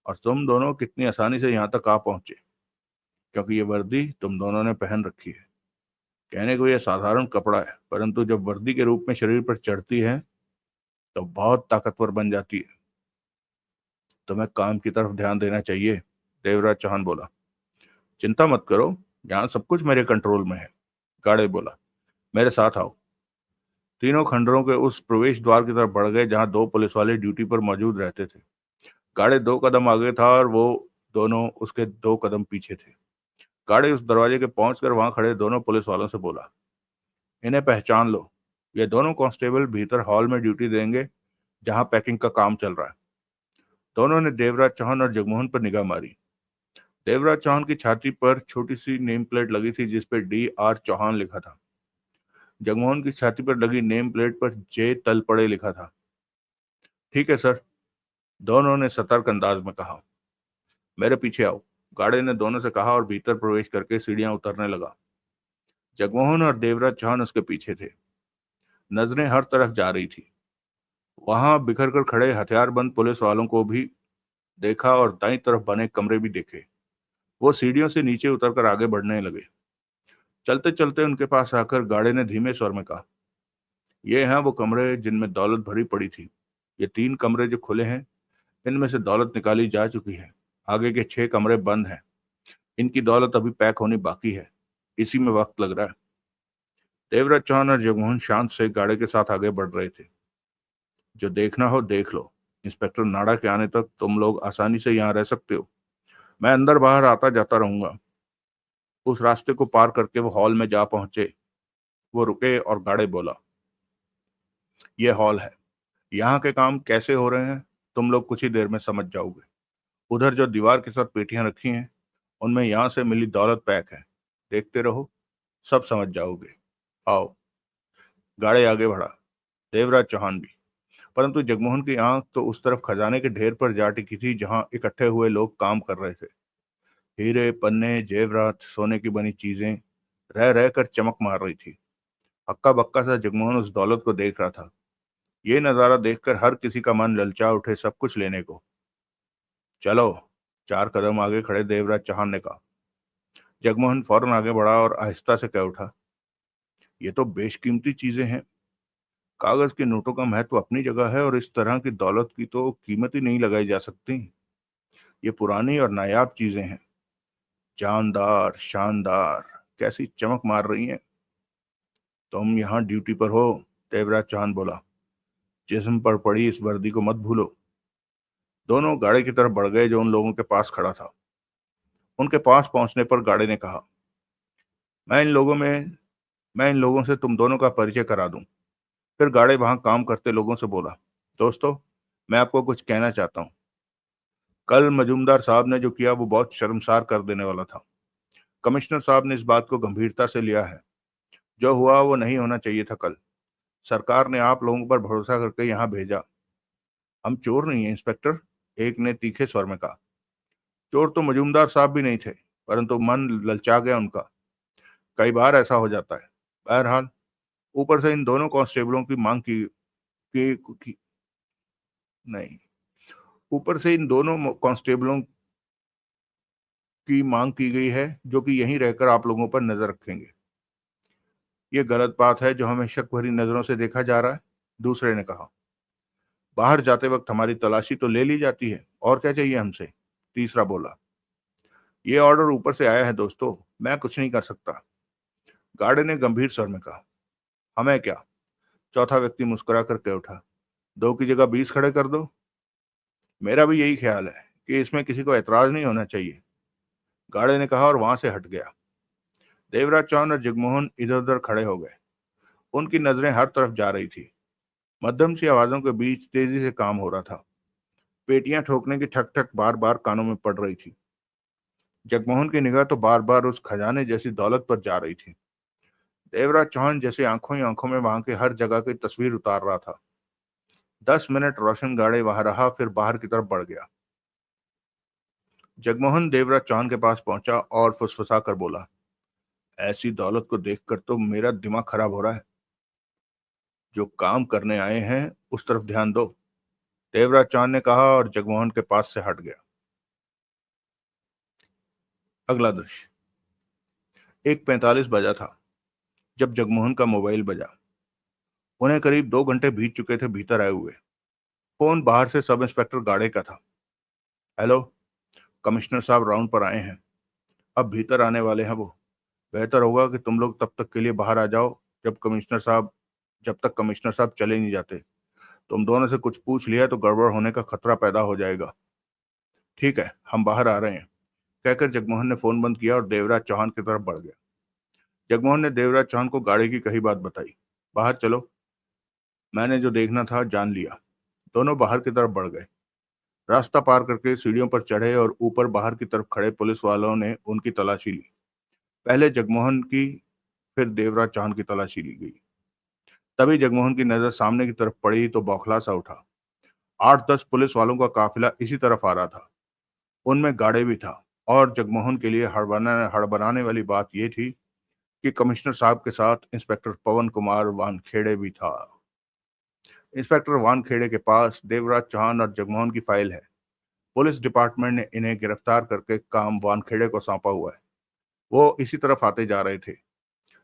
और तुम दोनों कितनी आसानी से यहाँ तक आ पहुंचे, क्योंकि ये वर्दी तुम दोनों ने पहन रखी है। कहने को यह साधारण कपड़ा है, परंतु जब वर्दी के रूप में शरीर पर चढ़ती है तो बहुत ताकतवर बन जाती है। तुम्हें काम की तरफ ध्यान देना चाहिए, देवराज चौहान बोला। चिंता मत करो, यहाँ सब कुछ मेरे कंट्रोल में है, गाड़े बोला। मेरे साथ आओ। तीनों खंडरों के उस प्रवेश द्वार की तरफ बढ़ गए जहां दो पुलिस वाले ड्यूटी पर मौजूद रहते थे। गाड़े 2 कदम आगे था और वो दोनों उसके 2 कदम पीछे थे। गाड़े उस दरवाजे के पहुंचकर वहां खड़े दोनों पुलिस वालों से बोला, इन्हें पहचान लो। ये दोनों कांस्टेबल भीतर हॉल में ड्यूटी देंगे, जहां पैकिंग का काम चल रहा है। दोनों ने देवराज चौहान और जगमोहन पर निगाह मारी। देवराज चौहान की छाती पर छोटी सी नेम प्लेट लगी थी जिस पर DR चौहान लिखा था। जगमोहन की छाती पर लगी नेम प्लेट पर J तलपड़े लिखा था। ठीक है सर, दोनों ने सतर्क अंदाज में कहा। मेरे पीछे आओ, गाड़े ने दोनों से कहा और भीतर प्रवेश करके सीढ़ियां उतरने लगा। जगमोहन और देवराज चौहान उसके पीछे थे। नजरें हर तरफ जा रही थी। वहां बिखर कर खड़े हथियारबंद पुलिस वालों को भी देखा और दाईं तरफ बने कमरे भी देखे। वो सीढ़ियों से नीचे उतरकर आगे बढ़ने लगे। चलते चलते उनके पास आकर गाड़े ने धीमे स्वर में कहा, ये हैं वो कमरे जिनमें दौलत भरी पड़ी थी। ये 3 कमरे जो खुले हैं, इनमें से दौलत निकाली जा चुकी है। आगे के 6 कमरे बंद हैं। इनकी दौलत अभी पैक होनी बाकी है। इसी में वक्त लग रहा है। देवराज चौहान और जगमोहन शांत से गाड़े के साथ आगे बढ़ रहे थे। जो देखना हो देख लो। इंस्पेक्टर नाड़ा के आने तक तुम लोग आसानी से यहाँ रह सकते हो। मैं अंदर बाहर आता जाता रहूंगा। उस रास्ते को पार करके वो हॉल में जा पहुंचे। वो रुके और गाड़े बोला, ये हॉल है। यहाँ के काम कैसे हो रहे हैं तुम लोग कुछ ही देर में समझ जाओगे। उधर जो दीवार के साथ पेटियां रखी हैं, उनमें यहाँ से मिली दौलत पैक है। देखते रहो, सब समझ जाओगे। आओ। गाड़े आगे बढ़ा, देवराज चौहान भी। परंतु जगमोहन की आंख तो उस तरफ खजाने के ढेर पर जा टिकी थी जहां इकट्ठे हुए लोग काम कर रहे थे। हीरे, पन्ने, जेवरात, सोने की बनी चीजें रह रह कर चमक मार रही थी। हक्का बक्का सा जगमोहन उस दौलत को देख रहा था। ये नजारा देखकर हर किसी का मन ललचा उठे सब कुछ लेने को। चलो, 4 कदम आगे खड़े देवराज चौहान ने कहा। जगमोहन फौरन आगे बढ़ा और आहिस्ता से कह उठा, ये तो बेशकीमती चीजें हैं। कागज के नोटों का महत्व अपनी जगह है और इस तरह की दौलत की तो कीमत ही नहीं लगाई जा सकती। ये पुरानी और नायाब चीजें हैं, जानदार, शानदार, कैसी चमक मार रही हैं। तुम यहाँ ड्यूटी पर हो, देवराज चौहान बोला। जिस्म पर पड़ी इस वर्दी को मत भूलो। दोनों गाड़ी की तरफ बढ़ गए जो उन लोगों के पास खड़ा था। उनके पास पहुंचने पर गाड़ी ने कहा, मैं इन लोगों में मैं इन लोगों से तुम दोनों का परिचय करा दूं। फिर गाड़े वहां काम करते लोगों से बोला, दोस्तों, मैं आपको कुछ कहना चाहता हूँ। कल मजूमदार साहब ने जो किया वो बहुत शर्मसार कर देने वाला था। कमिश्नर साहब ने इस बात को गंभीरता से लिया है। जो हुआ वो नहीं होना चाहिए था। कल सरकार ने आप लोगों पर भरोसा करके यहाँ भेजा। हम चोर नहीं है इंस्पेक्टर, एक ने तीखे स्वर में कहा। चोर तो मजूमदार साहब भी नहीं थे, परंतु मन ललचा गया उनका। कई बार ऐसा हो जाता है। बहरहाल, ऊपर से इन दोनों कांस्टेबलों की मांग की नहीं ऊपर से इन दोनों कांस्टेबलों की मांग की गई है, जो कि यहीं रहकर आप लोगों पर नजर रखेंगे। ये गलत बात है जो हमें शक भरी नजरों से देखा जा रहा है, दूसरे ने कहा। बाहर जाते वक्त हमारी तलाशी तो ले ली जाती है, और क्या चाहिए हमसे, तीसरा बोला। ये ऑर्डर ऊपर से आया है दोस्तों, मैं कुछ नहीं कर सकता, गार्ड ने गंभीर स्वर में कहा। हमें क्या, चौथा व्यक्ति मुस्कुरा कर कह उठा। 2 की जगह 20 खड़े कर दो। मेरा भी यही ख्याल है कि इसमें किसी को एतराज नहीं होना चाहिए, गार्ड ने कहा और वहां से हट गया। देवराज चौहान और जगमोहन इधर उधर खड़े हो गए। उनकी नजरें हर तरफ जा रही थी। मध्यम सी आवाजों के बीच तेजी से काम हो रहा था। पेटियां ठोकने की ठक ठक बार बार कानों में पड़ रही थी। जगमोहन की निगाह तो बार बार उस खजाने जैसी दौलत पर जा रही थी। देवराज चौहान जैसे आंखों ही आंखों में वहां के हर जगह की तस्वीर उतार रहा था। 10 मिनट रोशन गाड़े वहां रहा, फिर बाहर की तरफ बढ़ गया। जगमोहन देवराज चौहान के पास पहुंचा और फुसफुसा कर बोला, ऐसी दौलत को देखकर तो मेरा दिमाग खराब हो रहा है। जो काम करने आए हैं उस तरफ ध्यान दो, देवराज चौहान ने कहा और जगमोहन के पास से हट गया। अगला दृश्य। 1:45 बजा था जब जगमोहन का मोबाइल बजा। उन्हें करीब 2 घंटे बीत चुके थे भीतर आए हुए। फोन बाहर से सब इंस्पेक्टर गाड़े का था। हेलो, कमिश्नर साहब राउंड पर आए हैं, अब भीतर आने वाले हैं वो। बेहतर होगा कि तुम लोग तब तक के लिए बाहर आ जाओ जब तक कमिश्नर साहब चले नहीं जाते। तुम दोनों से कुछ पूछ लिया तो गड़बड़ होने का खतरा पैदा हो जाएगा। ठीक है, हम बाहर आ रहे हैं, कहकर जगमोहन ने फोन बंद किया और देवराज चौहान की तरफ बढ़ गया। जगमोहन ने देवराज चौहान को गाड़ी की कही बात बताई। बाहर चलो, मैंने जो देखना था जान लिया। दोनों बाहर की तरफ बढ़ गए। रास्ता पार करके सीढ़ियों पर चढ़े और ऊपर बाहर की तरफ खड़े पुलिस वालों ने उनकी तलाशी ली। पहले जगमोहन की, फिर देवराज चौहान की तलाशी ली गई। तभी जगमोहन की नजर सामने की तरफ पड़ी तो बौखला सा उठा। 8-10 पुलिस वालों का काफिला इसी तरफ आ रहा था। उनमें गाड़े भी था। और जगमोहन के लिए हड़बड़ाने वाली बात यह थी कि कमिश्नर साहब के साथ इंस्पेक्टर पवन कुमार वानखेड़े भी था। इंस्पेक्टर वानखेड़े के पास देवराज चौहान और जगमोहन की फाइल है। पुलिस डिपार्टमेंट ने इन्हें गिरफ्तार करके काम वानखेड़े को सौंपा हुआ है। वो इसी तरफ आते जा रहे थे।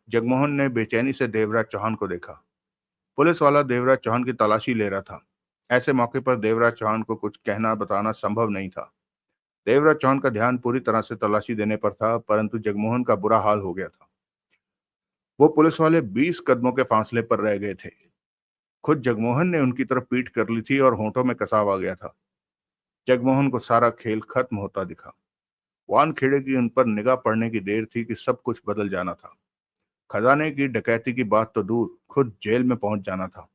जगमोहन ने बेचैनी से देवराज चौहान को देखा। पुलिस वाला देवराज चौहान की तलाशी ले रहा था। ऐसे मौके पर देवराज चौहान को कुछ कहना बताना संभव नहीं था। देवराज चौहान का ध्यान पूरी तरह से तलाशी देने पर था, परंतु जगमोहन का बुरा हाल हो गया था। वो पुलिस वाले 20 कदमों के फासले पर रह गए थे। खुद जगमोहन ने उनकी तरफ पीठ कर ली थी और होंठों में कसाव आ गया था। जगमोहन को सारा खेल खत्म होता दिखा। वानखेड़े की उन पर निगाह पड़ने की देर थी कि सब कुछ बदल जाना था। खजाने की डकैती की बात तो दूर, खुद जेल में पहुंच जाना था।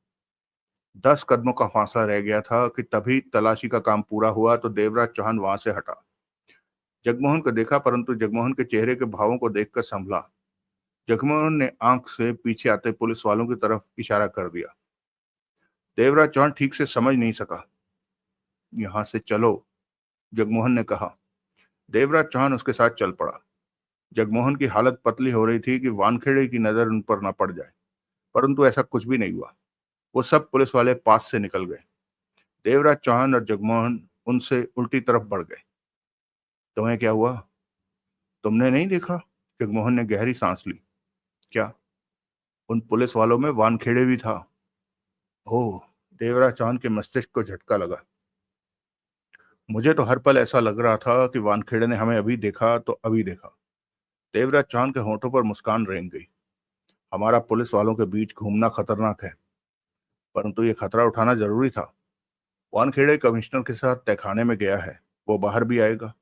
10 कदमों का फासला रह गया था कि तभी तलाशी का काम पूरा हुआ तो देवराज चौहान वहां से हटा। जगमोहन को देखा, परंतु जगमोहन के चेहरे के भावों को देखकर संभला। जगमोहन ने आंख से पीछे आते पुलिस वालों की तरफ इशारा कर दिया। देवराज चौहान ठीक से समझ नहीं सका। यहां से चलो, जगमोहन ने कहा। देवराज चौहान उसके साथ चल पड़ा। जगमोहन की हालत पतली हो रही थी कि वानखेड़े की नजर उन पर न पड़ जाए, परंतु ऐसा कुछ भी नहीं हुआ। वो सब पुलिस वाले पास से निकल गए। देवराज चौहान और जगमोहन उनसे उल्टी तरफ बढ़ गए। तुम्हें क्या हुआ, तुमने नहीं देखा? जगमोहन ने गहरी सांस ली। क्या? उन पुलिस वालों में वानखेड़े भी था। ओह, देवराज चौहान के मस्तिष्क को झटका लगा। मुझे तो हर पल ऐसा लग रहा था कि वानखेड़े ने हमें अभी देखा तो अभी देखा। देवराज चौहान के होंठों पर मुस्कान रेंग गई। हमारा पुलिस वालों के बीच घूमना खतरनाक है, परंतु ये खतरा उठाना जरूरी था। वानखेड़े कमिश्नर के साथ तहखाने में गया है, वो बाहर भी आएगा।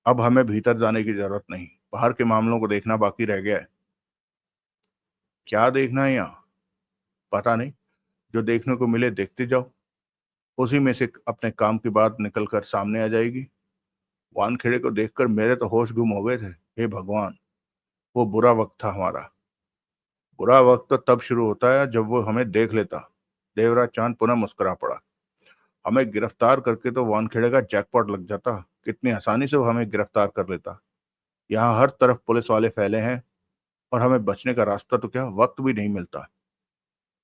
अब हमें भीतर जाने की जरूरत नहीं, बाहर के मामलों को देखना बाकी रह गया है। क्या देखना है यहाँ? पता नहीं, जो देखने को मिले देखते जाओ, उसी में से अपने काम की बात निकल कर सामने आ जाएगी। वानखेड़े को देखकर मेरे तो होश गुम हो गए थे। हे भगवान, वो बुरा वक्त था हमारा। बुरा वक्त तो तब शुरू होता है जब वो हमें देख लेता। देवराज चांद पुनः मुस्कुरा पड़ा। हमें गिरफ्तार करके तो वानखेड़े का जैकपॉट लग जाता। कितनी आसानी से वो हमें गिरफ्तार कर लेता। यहाँ हर तरफ पुलिस वाले फैले हैं और हमें बचने का रास्ता तो क्या, वक्त भी नहीं मिलता।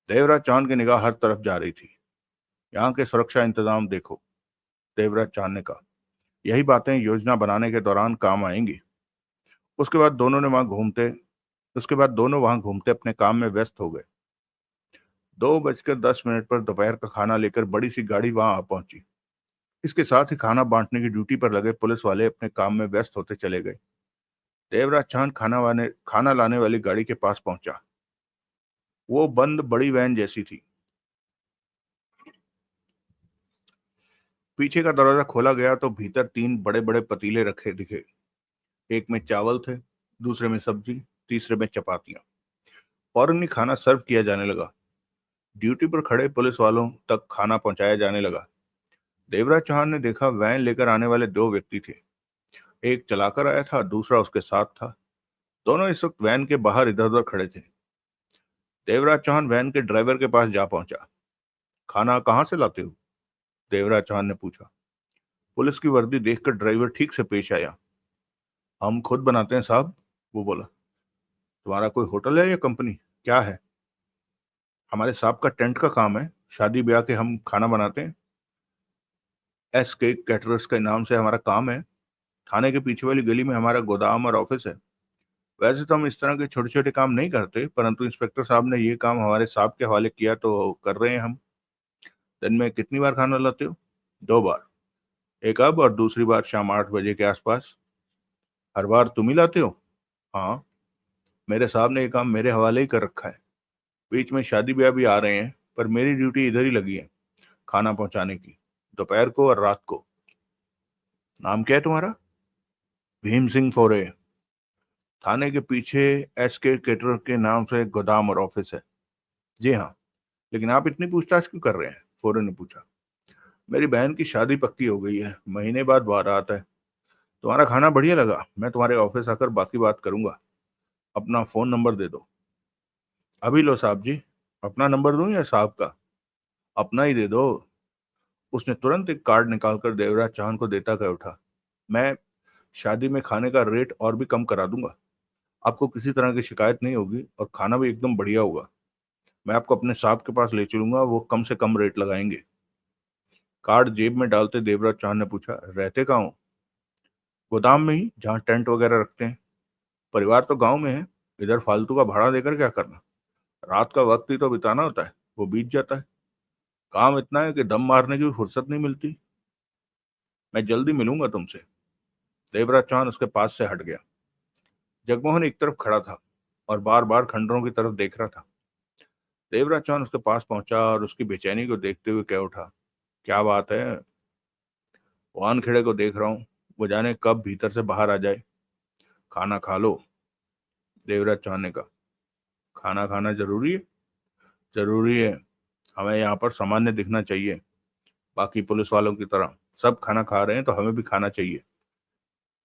देवराज चांद की निगाह हर तरफ जा रही थी। यहाँ के सुरक्षा इंतजाम देखो, देवराज चांद ने कहा। यही बातें योजना बनाने के दौरान काम आएंगी। उसके बाद दोनों ने वहां घूमते उसके बाद दोनों वहां घूमते अपने काम में व्यस्त हो गए। 2:10 पर दोपहर का खाना लेकर बड़ी सी गाड़ी वहां आ पहुंची। इसके साथ ही खाना बांटने की ड्यूटी पर लगे पुलिस वाले अपने काम में व्यस्त होते चले गए। देवराज चांद खाना लाने वाली गाड़ी के पास पहुंचा। वो बंद बड़ी वैन जैसी थी। पीछे का दरवाजा खोला गया तो भीतर 3 बड़े बड़े पतीले रखे दिखे। एक में चावल थे, दूसरे में सब्जी, तीसरे में चपातियां। फौरन ही खाना सर्व किया जाने लगा। ड्यूटी पर खड़े पुलिस वालों तक खाना पहुंचाया जाने लगा। देवराज चौहान ने देखा वैन लेकर आने वाले 2 व्यक्ति थे। एक चलाकर आया था, दूसरा उसके साथ था। दोनों इस वक्त वैन के बाहर इधर उधर खड़े थे। देवराज चौहान वैन के ड्राइवर के पास जा पहुंचा। खाना कहाँ से लाते हो? देवराज चौहान ने पूछा। पुलिस की वर्दी देखकर ड्राइवर ठीक से पेश आया। हम खुद बनाते हैं साहब, वो बोला। तुम्हारा कोई होटल है या कंपनी, क्या है? हमारे साहब का टेंट का काम है, शादी ब्याह के हम खाना बनाते हैं। SK कैटरर्स के नाम से हमारा काम है। थाने के पीछे वाली गली में हमारा गोदाम और ऑफिस है। वैसे तो हम इस तरह के छोटे छोटे काम नहीं करते, परंतु इंस्पेक्टर साहब ने ये काम हमारे साहब के हवाले किया तो कर रहे हैं हम। दिन में कितनी बार खाना लाते हो? 2 बार। एक अब और दूसरी बार शाम 8 बजे के आसपास। हर बार तुम ही लाते हो? हाँ, मेरे साहब ने ये काम मेरे हवाले ही कर रखा है। बीच में शादी ब्याह भी आ रहे हैं, पर मेरी ड्यूटी इधर ही लगी है, खाना पहुंचाने की, दोपहर को और रात को। नाम क्या है तुम्हारा? भीम सिंह फोरे। थाने के पीछे SK केटरर के नाम से एक गोदाम और ऑफिस है। जी हाँ। लेकिन आप इतनी पूछताछ क्यों कर रहे हैं? फोरे ने पूछा। मेरी बहन की शादी पक्की हो गई है, महीने बाद बारात है। तुम्हारा खाना बढ़िया लगा, मैं तुम्हारे ऑफिस आकर बाकी बात करूंगा। अपना फोन नंबर दे दो। अभी लो साहब जी। अपना नंबर दूं या साहब का? अपना ही दे दो। उसने तुरंत एक कार्ड निकालकर देवराज चौहान को देता कह उठा। मैं शादी में खाने का रेट और भी कम करा दूंगा। आपको किसी तरह की शिकायत नहीं होगी और खाना भी एकदम बढ़िया होगा। मैं आपको अपने साहब के पास ले चलूंगा, वो कम से कम रेट लगाएंगे। कार्ड जेब में डालते देवराज चौहान ने पूछा, रहते कहाँ हो? गोदाम में ही, जहाँ टेंट वगैरह रखते हैं। परिवार तो गांव में है, इधर फालतू का भाड़ा देकर क्या करना। रात का वक्त ही तो बिताना होता है, वो बीत जाता है। काम इतना है कि दम मारने की भी फुर्सत नहीं मिलती। मैं जल्दी मिलूंगा तुमसे। देवराज चौहान उसके पास से हट गया। जगमोहन एक तरफ खड़ा था और बार बार खंडरों की तरफ देख रहा था। देवराज चौहान उसके पास पहुंचा और उसकी बेचैनी को देखते हुए कह उठा, क्या बात है? वानखेड़े को देख रहा हूँ, वो जाने कब भीतर से बाहर आ जाए। खाना खा लो। देवराज चौहान ने कहा। खाना खाना जरूरी है? जरूरी है। हमें यहाँ पर सामान्य दिखना चाहिए, बाकी पुलिस वालों की तरह। सब खाना खा रहे हैं तो हमें भी खाना चाहिए,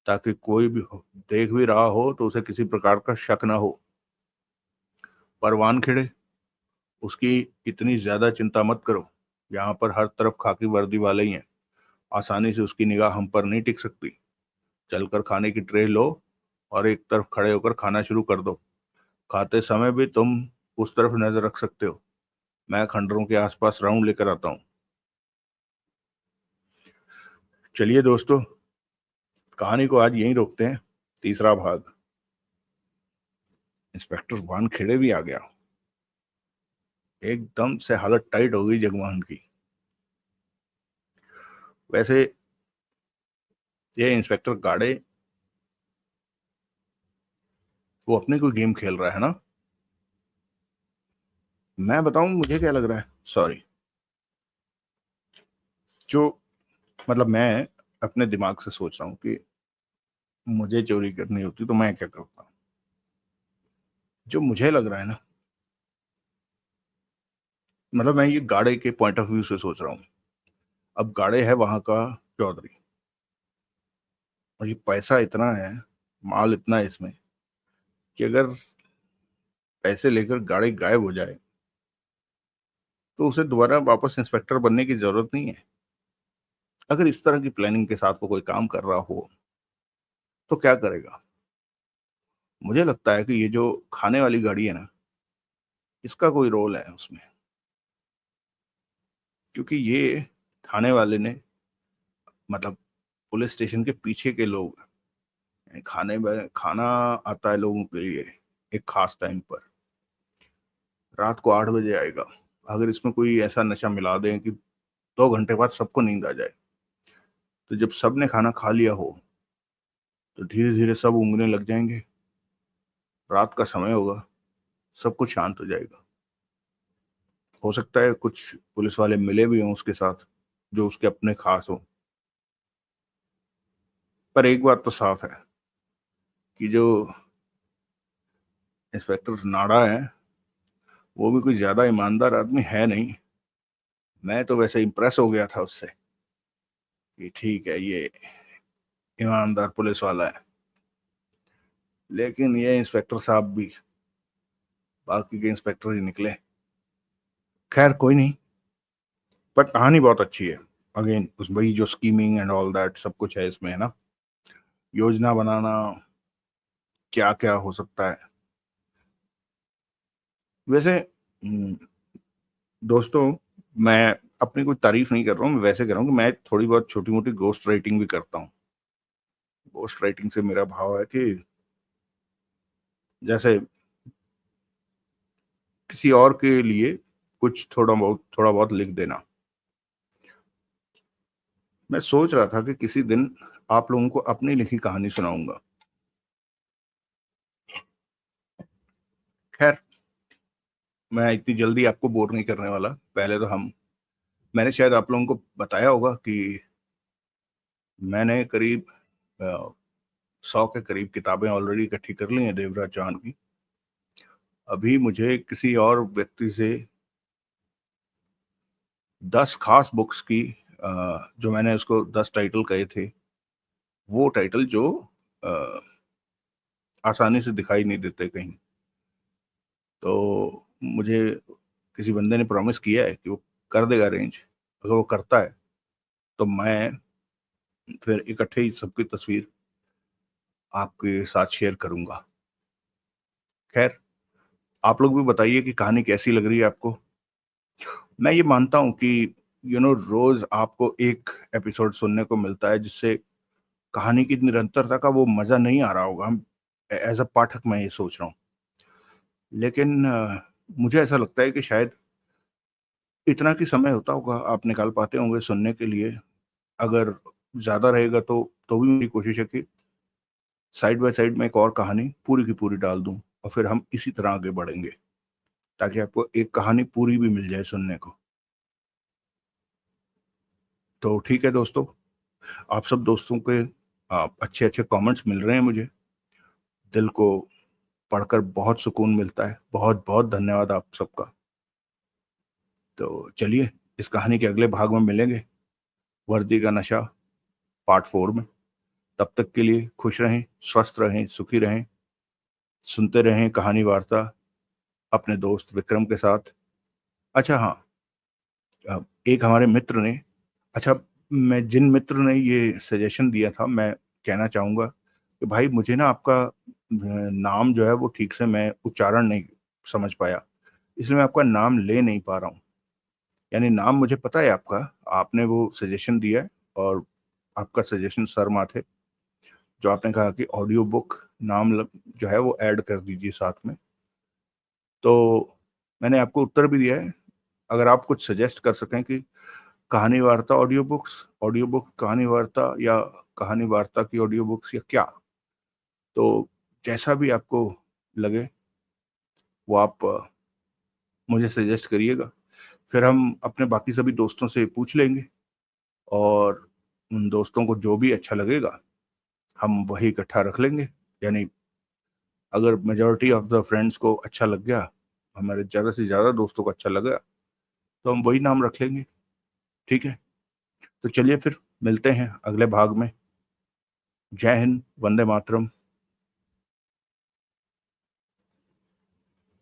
ताकि कोई भी देख भी रहा हो तो उसे किसी प्रकार का शक ना हो। पर वानखेड़े, उसकी इतनी ज्यादा चिंता मत करो। यहाँ पर हर तरफ खाकी वर्दी वाले ही हैं। आसानी से उसकी निगाह हम पर नहीं टिक सकती। चलकर खाने की ट्रे लो और एक तरफ खड़े होकर खाना शुरू कर दो। खाते समय भी तुम उस तरफ नजर रख सकते हो। मैं खंडरों के आसपास राउंड लेकर आता हूँ। चलिए दोस्तों, कहानी को आज यहीं रोकते हैं। तीसरा भाग। इंस्पेक्टर वानखेड़े भी आ गया। एकदम से हालत टाइट हो गई जगमोहन की। वैसे ये इंस्पेक्टर गाड़े, वो अपने कोई गेम खेल रहा है ना? मैं बताऊं मुझे क्या लग रहा है? सॉरी। जो मतलब मैं अपने दिमाग से सोच रहा हूँ कि मुझे चोरी करनी होती तो मैं क्या करता। जो मुझे लग रहा है ना, मतलब मैं ये गाड़े के पॉइंट ऑफ व्यू से सोच रहा हूँ। अब गाड़े है वहां का चौधरी, और ये पैसा इतना है, माल इतना है इसमें, कि अगर पैसे लेकर गाड़ी गायब हो जाए तो उसे दोबारा वापस इंस्पेक्टर बनने की जरूरत नहीं है। अगर इस तरह की प्लानिंग के साथ वो कोई काम कर रहा हो तो क्या करेगा? मुझे लगता है कि ये जो खाने वाली गाड़ी है ना, इसका कोई रोल है उसमें। क्योंकि ये थाने वाले ने, मतलब पुलिस स्टेशन के पीछे के लोग, खाना आता है लोगों के लिए एक खास टाइम पर, रात को 8 बजे आएगा। अगर इसमें कोई ऐसा नशा मिला दें कि 2 घंटे बाद सबको नींद आ जाए, तो जब सबने खाना खा लिया हो तो धीरे धीरे सब ऊँघने लग जाएंगे, रात का समय होगा, सब कुछ शांत हो जाएगा। हो सकता है कुछ पुलिस वाले मिले भी हों उसके साथ, जो उसके अपने खास हो। पर एक बात तो साफ है कि जो इंस्पेक्टर नाड़ा है वो भी कोई ज्यादा ईमानदार आदमी है नहीं। मैं तो वैसे इंप्रेस हो गया था उससे कि ठीक है, ये ईमानदार पुलिस वाला है, लेकिन ये इंस्पेक्टर साहब भी बाकी के इंस्पेक्टर ही निकले। खैर कोई नहीं, बट कहानी बहुत अच्छी है। अगेन उस वही जो स्कीमिंग एंड ऑल दैट सब कुछ है इसमें, है ना, योजना बनाना, क्या क्या हो सकता है। वैसे दोस्तों, मैं अपनी कोई तारीफ नहीं कर रहा हूँ, मैं वैसे कह रहा हूँ कि मैं थोड़ी बहुत छोटी मोटी गोस्ट राइटिंग भी करता हूँ। गोस्ट राइटिंग से मेरा भाव है कि जैसे किसी और के लिए कुछ थोड़ा बहुत लिख देना। मैं सोच रहा था कि किसी दिन आप लोगों को अपनी लिखी कहानी सुनाऊंगा। खैर, मैं इतनी जल्दी आपको बोर नहीं करने वाला। पहले तो मैंने शायद आप लोगों को बताया होगा कि मैंने करीब 100 के करीब किताबें ऑलरेडी इकट्ठी कर ली हैं देवराज चौहान की। अभी मुझे किसी और व्यक्ति से 10 खास बुक्स की, जो मैंने उसको 10 टाइटल कहे थे, वो टाइटल जो आसानी से दिखाई नहीं देते कहीं, तो मुझे किसी बंदे ने प्रॉमिस किया है कि वो कर देगा अरेंज। अगर वो करता है तो मैं फिर इकट्ठे ही सबकी तस्वीर आपके साथ शेयर करूंगा। खैर, आप लोग भी बताइए कि कहानी कैसी लग रही है आपको। मैं ये मानता हूं कि रोज आपको एक एपिसोड सुनने को मिलता है जिससे कहानी की निरंतरता का वो मजा नहीं आ रहा होगा। हम एज अ पाठक मैं ये सोच रहा हूँ, लेकिन मुझे ऐसा लगता है कि शायद इतना की समय होता होगा, आप निकाल पाते होंगे सुनने के लिए। अगर ज्यादा रहेगा तो भी मेरी कोशिश है कि साइड बाय साइड में एक और कहानी पूरी की पूरी डाल दूं, और फिर हम इसी तरह आगे बढ़ेंगे ताकि आपको एक कहानी पूरी भी मिल जाए सुनने को। तो ठीक है दोस्तों, आप सब दोस्तों के अच्छे अच्छे कमेंट्स मिल रहे हैं मुझे, दिल को पढ़कर बहुत सुकून मिलता है। बहुत बहुत धन्यवाद आप सबका। तो चलिए, इस कहानी के अगले भाग में मिलेंगे, वर्दी का नशा पार्ट 4 में। तब तक के लिए खुश रहें, स्वस्थ रहें, सुखी रहें, सुनते रहें कहानी वार्ता अपने दोस्त विक्रम के साथ। अच्छा हाँ, एक हमारे मित्र ने, अच्छा, मैं जिन मित्र ने ये सजेशन दिया था, मैं कहना चाहूँगा कि भाई मुझे ना आपका नाम जो है वो ठीक से मैं उच्चारण नहीं समझ पाया, इसलिए मैं आपका नाम ले नहीं पा रहा हूँ। यानी नाम मुझे पता है आपका, आपने वो सजेशन दिया है, और आपका सजेशन सर माथे, जो आपने कहा कि ऑडियो बुक जो है वो ऐड कर दीजिए साथ में। तो मैंने आपको उत्तर भी दिया है। अगर आप कुछ सजेस्ट कर सकें कि कहानी वार्ता ऑडियो बुक कहानी वार्ता, या कहानी वार्ता की ऑडियो बुक्स, या क्या, तो जैसा भी आपको लगे वो आप मुझे सजेस्ट करिएगा। फिर हम अपने बाकी सभी दोस्तों से पूछ लेंगे, और उन दोस्तों को जो भी अच्छा लगेगा हम वही इकट्ठा रख लेंगे। यानी अगर मेजोरिटी ऑफ द फ्रेंड्स को अच्छा लग गया, हमारे ज़्यादा से ज़्यादा दोस्तों को अच्छा लगा, तो हम वही नाम रख लेंगे। ठीक है, तो चलिए फिर मिलते हैं अगले भाग में। जय हिंद, वंदे मातरम।